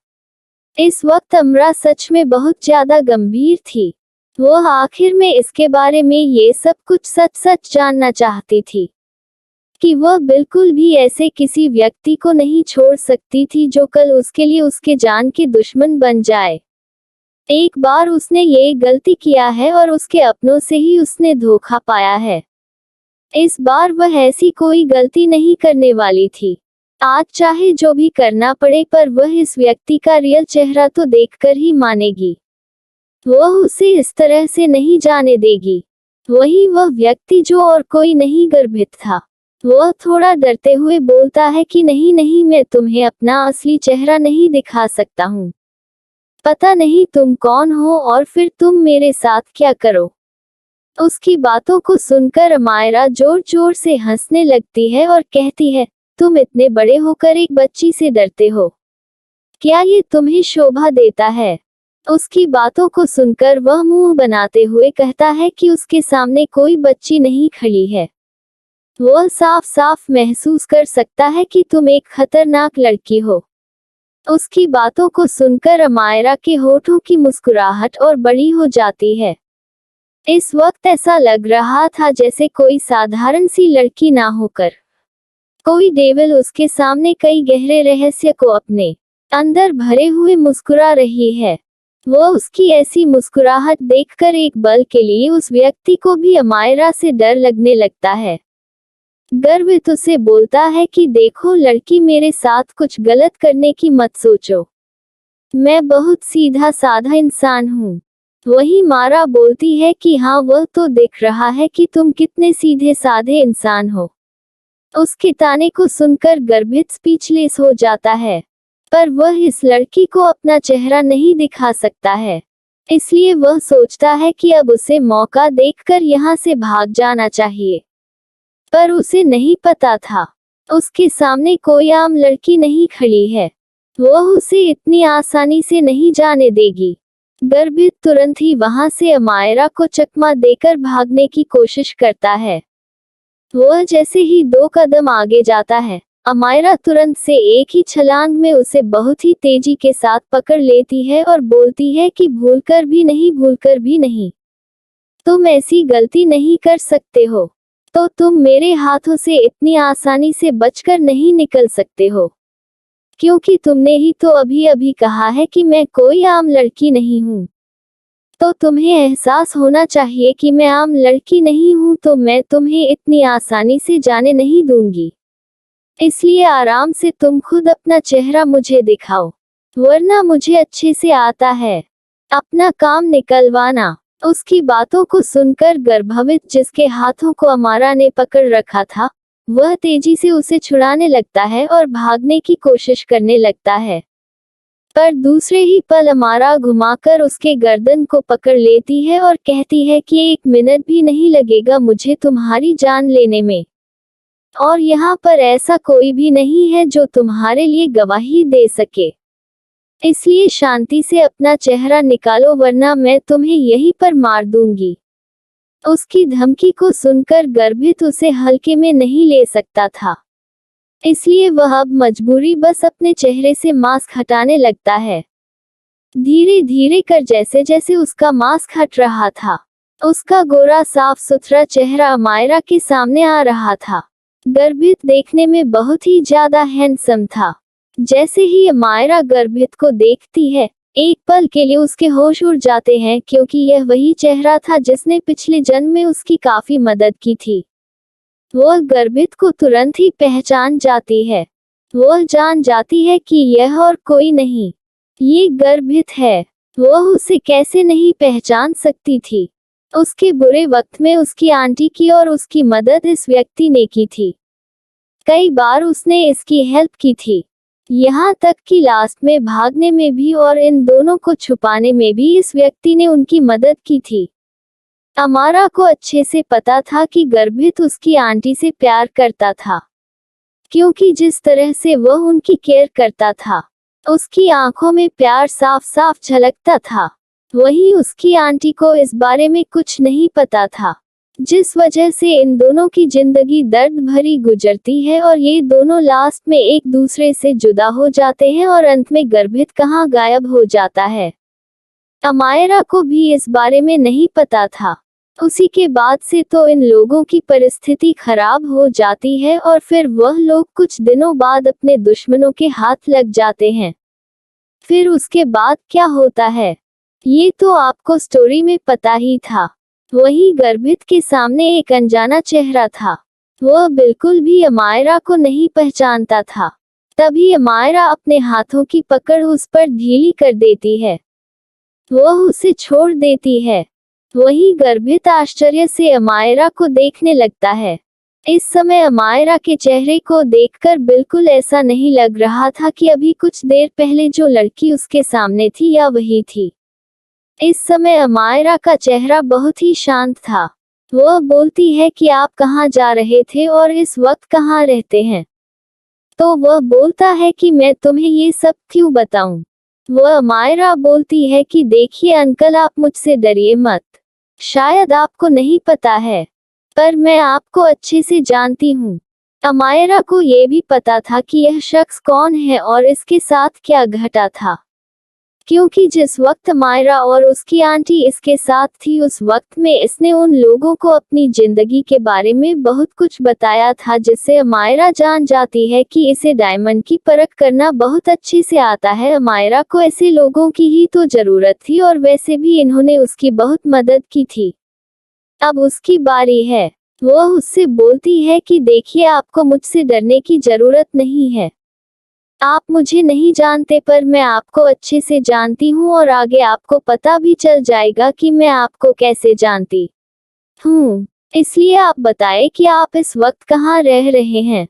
इस वक्त अमरा सच में बहुत ज्यादा गंभीर थी। वह आखिर में इसके बारे में ये सब कुछ सच सच जानना चाहती थी, कि वह बिल्कुल भी ऐसे किसी व्यक्ति को नहीं छोड़ सकती थी जो कल उसके लिए उसके जान के दुश्मन बन जाए। एक बार उसने ये गलती किया है और उसके अपनों से ही उसने धोखा पाया है। इस बार वह ऐसी कोई गलती नहीं करने वाली थी। आज चाहे जो भी करना पड़े, पर वह इस व्यक्ति का रियल चेहरा तो देखकर ही मानेगी। वह उसे इस तरह से नहीं जाने देगी। वही वह व्यक्ति जो और कोई नहीं गर्भित था। वह थोड़ा डरते हुए बोलता है कि नहीं नहीं, मैं तुम्हें अपना असली चेहरा नहीं दिखा सकता हूँ। पता नहीं तुम कौन हो और फिर तुम मेरे साथ क्या करो। उसकी बातों को सुनकर अमायरा जोर जोर से हंसने लगती है और कहती है, तुम इतने बड़े होकर एक बच्ची से डरते हो? क्या ये तुम्हें शोभा देता है? उसकी बातों को सुनकर वह मुंह बनाते हुए कहता है कि उसके सामने कोई बच्ची नहीं खड़ी है। वह साफ साफ महसूस कर सकता है कि तुम एक खतरनाक लड़की हो। उसकी बातों को सुनकर अमायरा के होठों की मुस्कुराहट और बड़ी हो जाती है। इस वक्त ऐसा लग रहा था जैसे कोई साधारण सी लड़की ना होकर कोई डेविल उसके सामने कई गहरे रहस्य को अपने अंदर भरे हुए मुस्कुरा रही है। वो उसकी ऐसी मुस्कुराहट देखकर एक पल के लिए उस व्यक्ति को भी अमायरा से डर लगने लगता है। गर्वित उसे बोलता है कि देखो लड़की, मेरे साथ कुछ गलत करने की मत सोचो। मैं बहुत सीधा साधा इंसान हूँ। वही मारा बोलती है कि हाँ, वह तो दिख रहा है कि तुम कितने सीधे साधे इंसान हो। उसके ताने को सुनकर गर्भित स्पीचलेस हो जाता है, पर वह इस लड़की को अपना चेहरा नहीं दिखा सकता है। इसलिए वह सोचता है कि अब उसे मौका देखकर यहाँ से भाग जाना चाहिए। पर उसे नहीं पता था, उसके सामने कोई आम लड़की नहीं खड़ी है। वह उसे इतनी आसानी से नहीं जाने देगी। गर्भित तुरंत ही वहां से अमायरा को चकमा देकर भागने की कोशिश करता है। वह जैसे ही 2 कदम आगे जाता है, अमायरा तुरंत से एक ही छलांग में उसे बहुत ही तेजी के साथ पकड़ लेती है और बोलती है कि भूलकर भी नहीं। तुम ऐसी गलती नहीं कर सकते हो। तो तुम मेरे हाथों से इतनी आसानी से बचकर नहीं निकल सकते हो, क्योंकि तुमने ही तो अभी अभी कहा है कि मैं कोई आम लड़की नहीं हूँ। तो तुम्हें एहसास होना चाहिए कि मैं आम लड़की नहीं हूँ, तो मैं तुम्हें इतनी आसानी से जाने नहीं दूंगी। इसलिए आराम से तुम खुद अपना चेहरा मुझे दिखाओ, वरना मुझे अच्छे से आता है अपना काम निकलवाना। उसकी बातों को सुनकर गर्भवती, जिसके हाथों को अमारा ने पकड़ रखा था, वह तेजी से उसे छुड़ाने लगता है और भागने की कोशिश करने लगता है। पर दूसरे ही पल अमारा घुमाकर उसके गर्दन को पकड़ लेती है और कहती है कि 1 मिनट भी नहीं लगेगा मुझे तुम्हारी जान लेने में, और यहाँ पर ऐसा कोई भी नहीं है जो तुम्हारे लिए गवाही दे सके। इसलिए शांति से अपना चेहरा निकालो, वरना मैं तुम्हें यहीं पर मार दूंगी। उसकी धमकी को सुनकर गर्भित उसे हल्के में नहीं ले सकता था, इसलिए वह अब मजबूरी बस अपने चेहरे से मास्क हटाने लगता है। धीरे धीरे कर जैसे जैसे उसका मास्क हट रहा था, उसका गोरा साफ सुथरा चेहरा अमायरा के सामने आ रहा था। गर्भित देखने में बहुत ही ज्यादा हैंडसम था। जैसे ही अमायरा गर्भित को देखती है, एक पल के लिए उसके होश उड़ जाते हैं, क्योंकि यह वही चेहरा था जिसने पिछले जन्म में उसकी काफी मदद की थी। वह गर्भित को तुरंत ही पहचान जाती है। वह जान जाती है कि यह और कोई नहीं, ये गर्भित है। वह उसे कैसे नहीं पहचान सकती थी। उसके बुरे वक्त में उसकी आंटी की और उसकी मदद इस व्यक्ति ने की थी। कई बार उसने इसकी हेल्प की थी, यहाँ तक कि लास्ट में भागने में भी और इन दोनों को छुपाने में भी इस व्यक्ति ने उनकी मदद की थी। अमारा को अच्छे से पता था कि गर्भित उसकी आंटी से प्यार करता था, क्योंकि जिस तरह से वह उनकी केयर करता था, उसकी आंखों में प्यार साफ साफ झलकता था। वहीं उसकी आंटी को इस बारे में कुछ नहीं पता था, जिस वजह से इन दोनों की जिंदगी दर्द भरी गुजरती है और ये दोनों लास्ट में एक दूसरे से जुदा हो जाते हैं और अंत में गर्भित कहाँ गायब हो जाता है। अमायरा को भी इस बारे में नहीं पता था। उसी के बाद से तो इन लोगों की परिस्थिति खराब हो जाती है और फिर वह लोग कुछ दिनों बाद अपने दुश्मनों के हाथ लग जाते हैं। फिर उसके बाद क्या होता है, ये तो आपको स्टोरी में पता ही था। वही गर्भित के सामने एक अनजाना चेहरा था। वह बिल्कुल भी अमायरा को नहीं पहचानता था। तभी अमायरा अपने हाथों की पकड़ उस पर ढीली कर देती है। वह उसे छोड़ देती है। वही गर्भित आश्चर्य से अमायरा को देखने लगता है। इस समय अमायरा के चेहरे को देखकर बिल्कुल ऐसा नहीं लग रहा था कि अभी कुछ देर पहले जो लड़की उसके सामने थी या वही थी। इस समय अमायरा का चेहरा बहुत ही शांत था। वह बोलती है कि आप कहाँ जा रहे थे और इस वक्त कहाँ रहते हैं। तो वह बोलता है कि मैं तुम्हें ये सब क्यों बताऊं। वह अमायरा बोलती है कि देखिए अंकल, आप मुझसे डरिए मत। शायद आपको नहीं पता है, पर मैं आपको अच्छे से जानती हूँ। अमायरा को ये भी पता था कि यह शख्स कौन है और इसके साथ क्या घटा था, क्योंकि जिस वक्त अमायरा और उसकी आंटी इसके साथ थी उस वक्त में इसने उन लोगों को अपनी जिंदगी के बारे में बहुत कुछ बताया था, जिससे अमायरा जान जाती है कि इसे डायमंड की परख करना बहुत अच्छे से आता है। अमायरा को ऐसे लोगों की ही तो जरूरत थी और वैसे भी इन्होंने उसकी बहुत मदद की थी। अब उसकी बारी है। वह उससे बोलती है कि देखिए, आपको मुझसे डरने की जरूरत नहीं है। आप मुझे नहीं जानते पर मैं आपको अच्छे से जानती हूँ और आगे आपको पता भी चल जाएगा कि मैं आपको कैसे जानती हूँ। इसलिए आप बताएं कि आप इस वक्त कहाँ रह रहे हैं।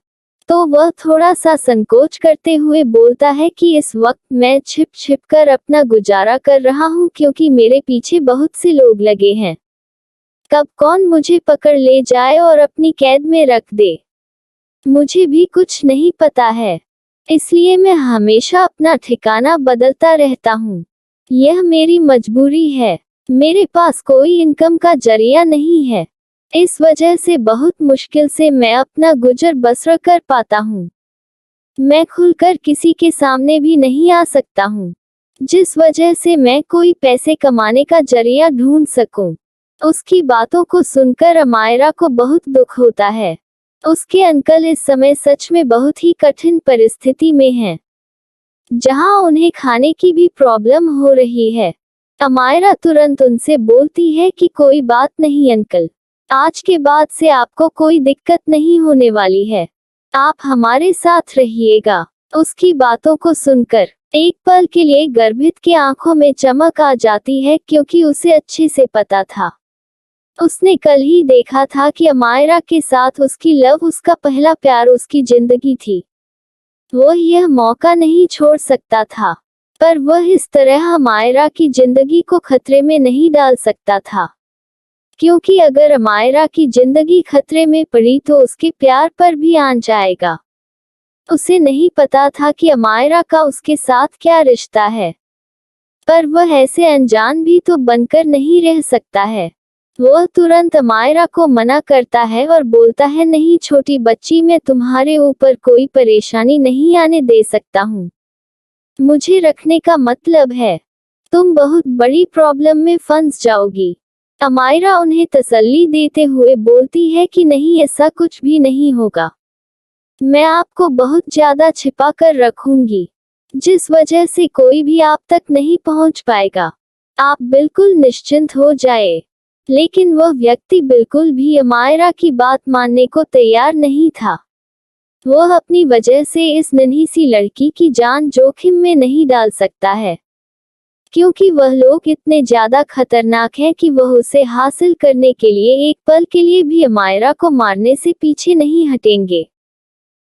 तो वह थोड़ा सा संकोच करते हुए बोलता है कि इस वक्त मैं छिप छिप कर अपना गुजारा कर रहा हूँ, क्योंकि मेरे पीछे बहुत से लोग लगे हैं। कब कौन मुझे पकड़ ले जाए और अपनी कैद में रख दे, मुझे भी कुछ नहीं पता है। इसलिए मैं हमेशा अपना ठिकाना बदलता रहता हूँ। यह मेरी मजबूरी है। मेरे पास कोई इनकम का जरिया नहीं है। इस वजह से बहुत मुश्किल से मैं अपना गुजर बसर कर पाता हूँ। मैं खुलकर किसी के सामने भी नहीं आ सकता हूँ, जिस वजह से मैं कोई पैसे कमाने का जरिया ढूंढ सकूं। उसकी बातों को सुनकर अमायरा को बहुत दुख होता है। उसके अंकल इस समय सच में बहुत ही कठिन परिस्थिति में हैं, जहां उन्हें खाने की भी प्रॉब्लम हो रही है। अमायरा तुरंत उनसे बोलती है कि कोई बात नहीं अंकल, आज के बाद से आपको कोई दिक्कत नहीं होने वाली है, आप हमारे साथ रहिएगा। उसकी बातों को सुनकर एक पल के लिए गर्भित की आंखों में चमक आ जाती है, क्योंकि उसे अच्छे से पता था। उसने कल ही देखा था कि अमायरा के साथ उसकी लव, उसका पहला प्यार, उसकी जिंदगी थी। वह यह मौका नहीं छोड़ सकता था, पर वह इस तरह अमायरा की जिंदगी को खतरे में नहीं डाल सकता था, क्योंकि अगर अमायरा की जिंदगी खतरे में पड़ी तो उसके प्यार पर भी आन जाएगा। उसे नहीं पता था कि अमायरा का उसके साथ क्या रिश्ता है, पर वह ऐसे अनजान भी तो बनकर नहीं रह सकता है। वह तुरंत अमायरा को मना करता है और बोलता है, नहीं छोटी बच्ची, मैं तुम्हारे ऊपर कोई परेशानी नहीं आने दे सकता हूँ। मुझे रखने का मतलब है तुम बहुत बड़ी प्रॉब्लम में फंस जाओगी। अमायरा उन्हें तसल्ली देते हुए बोलती है कि नहीं, ऐसा कुछ भी नहीं होगा। मैं आपको बहुत ज्यादा छिपा कर रखूंगी, जिस वजह से कोई भी आप तक नहीं पहुंच पाएगा। आप बिल्कुल निश्चिंत हो जाए। लेकिन वह व्यक्ति बिल्कुल भी अमायरा की बात मानने को तैयार नहीं था। वह अपनी वजह से इस नन्ही सी लड़की की जान जोखिम में नहीं डाल सकता है, क्योंकि वह लोग इतने ज्यादा खतरनाक हैं कि वह उसे हासिल करने के लिए एक पल के लिए भी अमायरा को मारने से पीछे नहीं हटेंगे।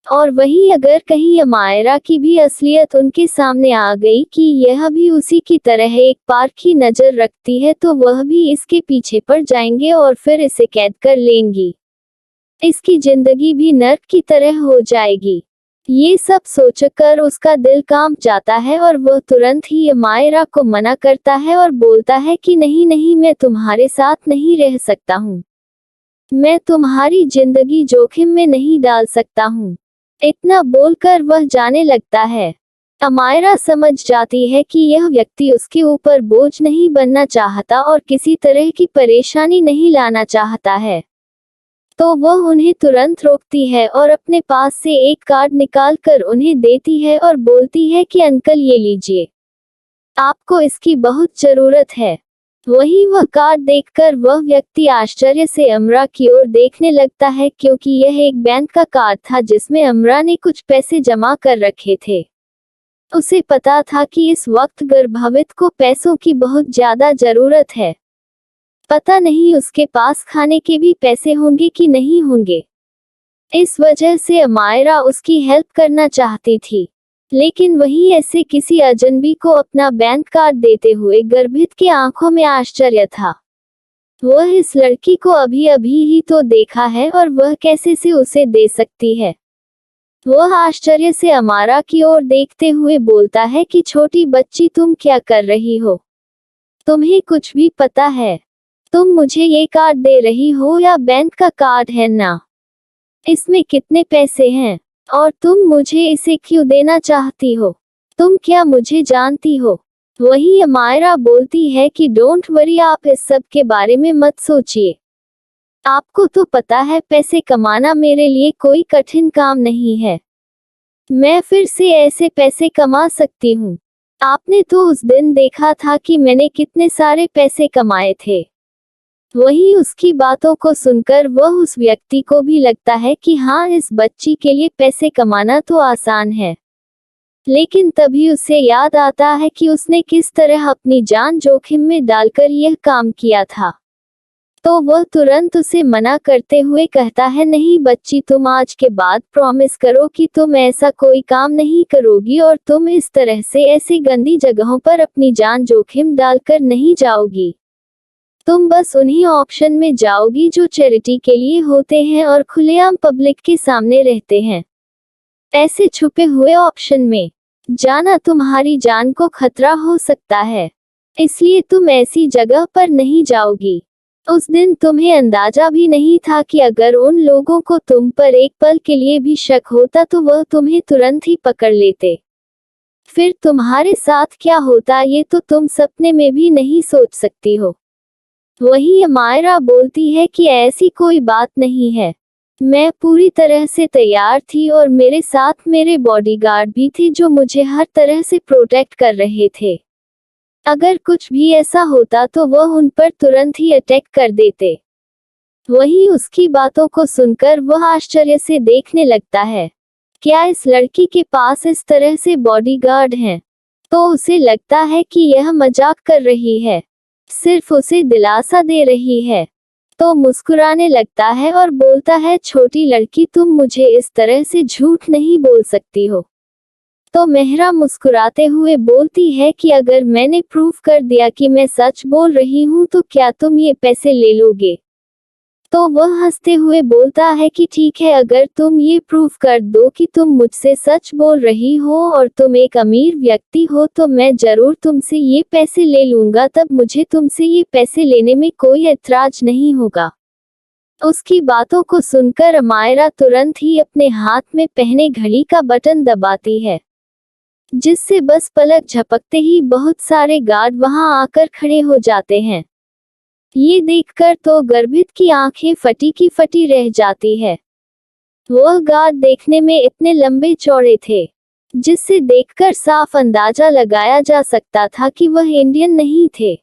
और वहीं अगर कहीं अमायरा की भी असलियत उनके सामने आ गई कि यह भी उसी की तरह एक पारखी नजर रखती है, तो वह भी इसके पीछे पड़ जाएंगे और फिर इसे कैद कर लेंगी। इसकी जिंदगी भी नर्क की तरह हो जाएगी। ये सब सोचकर उसका दिल कांप जाता है और वह तुरंत ही अमायरा को मना करता है और बोलता है कि नहीं नहीं, मैं तुम्हारे साथ नहीं रह सकता हूँ। मैं तुम्हारी जिंदगी जोखिम में नहीं डाल सकता हूँ। इतना बोलकर वह जाने लगता है। अमायरा समझ जाती है कि यह व्यक्ति उसके ऊपर बोझ नहीं बनना चाहता और किसी तरह की परेशानी नहीं लाना चाहता है, तो वह उन्हें तुरंत रोकती है और अपने पास से एक कार्ड निकालकर उन्हें देती है और बोलती है कि अंकल, ये लीजिए, आपको इसकी बहुत जरूरत है। वहीं वह कार्ड देखकर वह व्यक्ति आश्चर्य से अमरा की ओर देखने लगता है, क्योंकि यह एक बैंक का कार्ड था जिसमें अमरा ने कुछ पैसे जमा कर रखे थे। उसे पता था कि इस वक्त गर्भवती को पैसों की बहुत ज्यादा जरूरत है। पता नहीं उसके पास खाने के भी पैसे होंगे कि नहीं होंगे। इस वजह से अमायरा उसकी हेल्प करना चाहती थी, लेकिन वहीं ऐसे किसी अजनबी को अपना बैंक कार्ड देते हुए गर्भित की आंखों में आश्चर्य था। वह इस लड़की को अभी अभी ही तो देखा है और वह कैसे से उसे दे सकती है। वह आश्चर्य से अमायरा की ओर देखते हुए बोलता है कि छोटी बच्ची, तुम क्या कर रही हो? तुम्हें कुछ भी पता है? तुम मुझे ये कार्ड दे रही हो या बैंक का कार्ड है ना? इसमें कितने पैसे हैं? और तुम मुझे इसे क्यों देना चाहती हो? तुम क्या मुझे जानती हो? वही अमायरा बोलती है कि डोंट वरी, आप इस सब के बारे में मत सोचिए। आपको तो पता है पैसे कमाना मेरे लिए कोई कठिन काम नहीं है। मैं फिर से ऐसे पैसे कमा सकती हूँ। आपने तो उस दिन देखा था कि मैंने कितने सारे पैसे कमाए थे। वही उसकी बातों को सुनकर वह उस व्यक्ति को भी लगता है कि हाँ, इस बच्ची के लिए पैसे कमाना तो आसान है। लेकिन तभी उसे याद आता है कि उसने किस तरह अपनी जान जोखिम में डालकर यह काम किया था। तो वह तुरंत उसे मना करते हुए कहता है, नहीं बच्ची, तुम आज के बाद प्रॉमिस करो कि तुम ऐसा कोई काम नहीं करोगी और तुम इस तरह से ऐसी गंदी जगहों पर अपनी जान जोखिम डालकर नहीं जाओगी। तुम बस उन्हीं ऑप्शन में जाओगी जो चैरिटी के लिए होते हैं और खुलेआम पब्लिक के सामने रहते हैं। ऐसे छुपे हुए ऑप्शन में जाना तुम्हारी जान को खतरा हो सकता है, इसलिए तुम ऐसी जगह पर नहीं जाओगी। उस दिन तुम्हें अंदाजा भी नहीं था कि अगर उन लोगों को तुम पर एक पल के लिए भी शक होता तो वह तुम्हें तुरंत ही पकड़ लेते। फिर तुम्हारे साथ क्या होता ये तो तुम सपने में भी नहीं सोच सकती हो। वही अमायरा बोलती है कि ऐसी कोई बात नहीं है। मैं पूरी तरह से तैयार थी और मेरे साथ मेरे बॉडीगार्ड भी थे जो मुझे हर तरह से प्रोटेक्ट कर रहे थे। अगर कुछ भी ऐसा होता तो वह उन पर तुरंत ही अटैक कर देते। वही उसकी बातों को सुनकर वह आश्चर्य से देखने लगता है। क्या इस लड़की के पास इस तरह से बॉडीगार्ड हैं? तो उसे लगता है कि यह मजाक कर रही है, सिर्फ उसे दिलासा दे रही है। तो मुस्कुराने लगता है और बोलता है, छोटी लड़की, तुम मुझे इस तरह से झूठ नहीं बोल सकती हो। तो मेहरा मुस्कुराते हुए बोलती है कि अगर मैंने प्रूफ कर दिया कि मैं सच बोल रही हूँ तो क्या तुम ये पैसे ले लोगे? तो वह हंसते हुए बोलता है कि ठीक है, अगर तुम ये प्रूफ कर दो कि तुम मुझसे सच बोल रही हो और तुम एक अमीर व्यक्ति हो तो मैं जरूर तुमसे ये पैसे ले लूंगा, तब मुझे तुमसे ये पैसे लेने में कोई ऐतराज नहीं होगा। उसकी बातों को सुनकर अमायरा तुरंत ही अपने हाथ में पहने घड़ी का बटन दबाती है, जिससे बस पलक झपकते ही बहुत सारे गार्ड वहां आकर खड़े हो जाते हैं। ये देखकर तो गर्भित की आंखें फटी की फटी रह जाती है। वह गार्ड देखने में इतने लंबे चौड़े थे, जिससे देखकर साफ अंदाजा लगाया जा सकता था कि वह इंडियन नहीं थे।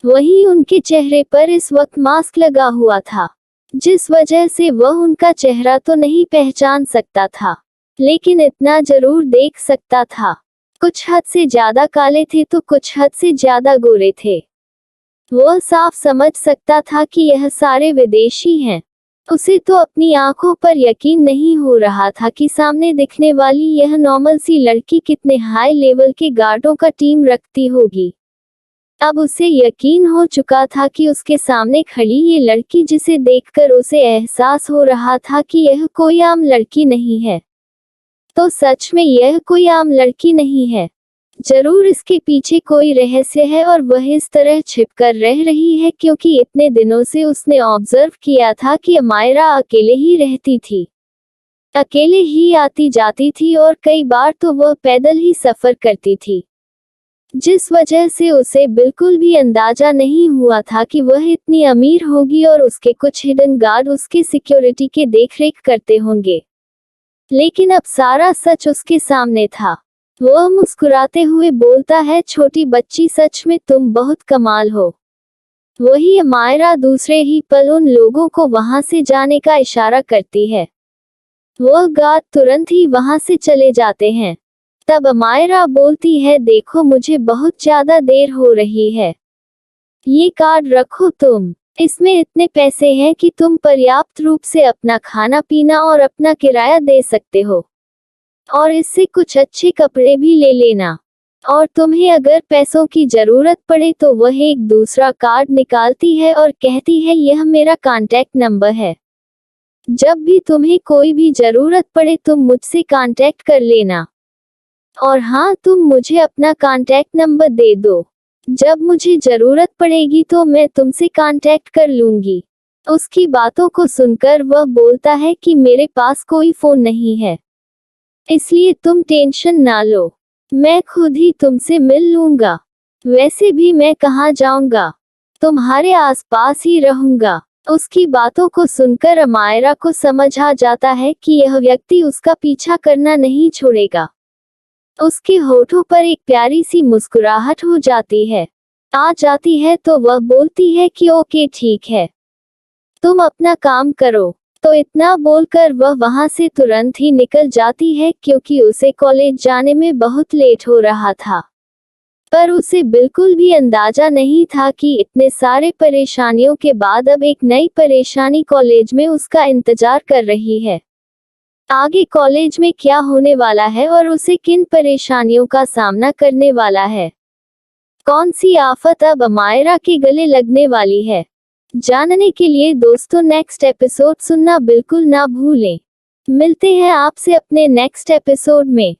वहीं उनके चेहरे पर इस वक्त मास्क लगा हुआ था, जिस वजह से वह उनका चेहरा तो नहीं पहचान सकता था, लेकिन इतना जरूर देख सकता था। कुछ हद से ज्यादा काले थे तो कुछ हद से ज्यादा गोरे थे। वह साफ समझ सकता था कि यह सारे विदेशी हैं। उसे तो अपनी आंखों पर यकीन नहीं हो रहा था कि सामने दिखने वाली यह नॉर्मल सी लड़की कितने हाई लेवल के गार्डों का टीम रखती होगी। अब उसे यकीन हो चुका था कि उसके सामने खड़ी ये लड़की, जिसे देखकर उसे एहसास हो रहा था कि यह कोई आम लड़की नहीं है, तो सच में यह कोई आम लड़की नहीं है। जरूर इसके पीछे कोई रहस्य है और वह इस तरह छिपकर रह रही है क्योंकि इतने दिनों से उसने ऑब्जर्व किया था कि अमायरा अकेले ही रहती थी, अकेले ही आती जाती थी और कई बार तो वह पैदल ही सफर करती थी, जिस वजह से उसे बिल्कुल भी अंदाजा नहीं हुआ था कि वह इतनी अमीर होगी और उसके कुछ हिडन गार्ड उसके सिक्योरिटी के देखरेख करते होंगे। लेकिन अब सारा सच उसके सामने था। वह मुस्कुराते हुए बोलता है, छोटी बच्ची, सच में तुम बहुत कमाल हो। वही अमायरा दूसरे ही पल उन लोगों को वहां से जाने का इशारा करती है। वह गार्ड तुरंत ही वहां से चले जाते हैं। तब अमायरा बोलती है, देखो मुझे बहुत ज्यादा देर हो रही है, ये कार्ड रखो तुम। इसमें इतने पैसे हैं कि तुम पर्याप्त रूप से अपना खाना पीना और अपना किराया दे सकते हो, और इससे कुछ अच्छे कपड़े भी ले लेना। और तुम्हें अगर पैसों की जरूरत पड़े तो वह एक दूसरा कार्ड निकालती है और कहती है, यह मेरा कांटेक्ट नंबर है, जब भी तुम्हें कोई भी जरूरत पड़े तुम मुझसे कांटेक्ट कर लेना। और हाँ, तुम मुझे अपना कांटेक्ट नंबर दे दो, जब मुझे जरूरत पड़ेगी तो मैं तुमसे कांटेक्ट कर लूंगी। उसकी बातों को सुनकर वह बोलता है कि मेरे पास कोई फोन नहीं है, इसलिए तुम टेंशन ना लो, मैं खुद ही तुमसे मिल लूंगा। वैसे भी मैं कहाँ जाऊंगा, तुम्हारे आसपास ही रहूंगा। उसकी बातों को सुनकर अमायरा को समझ आ जाता है कि यह व्यक्ति उसका पीछा करना नहीं छोड़ेगा। उसके होठों पर एक प्यारी सी मुस्कुराहट हो जाती है, आ जाती है तो वह बोलती है कि ओके ठीक है, तुम अपना काम करो। तो इतना बोलकर वह वहां से तुरंत ही निकल जाती है क्योंकि उसे कॉलेज जाने में बहुत लेट हो रहा था। पर उसे बिल्कुल भी अंदाजा नहीं था कि इतने सारे परेशानियों के बाद अब एक नई परेशानी कॉलेज में उसका इंतजार कर रही है। आगे कॉलेज में क्या होने वाला है और उसे किन परेशानियों का सामना करने वाला है, कौन सी आफत अब अमायरा के गले लगने वाली है, जानने के लिए दोस्तों नेक्स्ट एपिसोड सुनना बिल्कुल ना भूलें। मिलते हैं आपसे अपने नेक्स्ट एपिसोड में।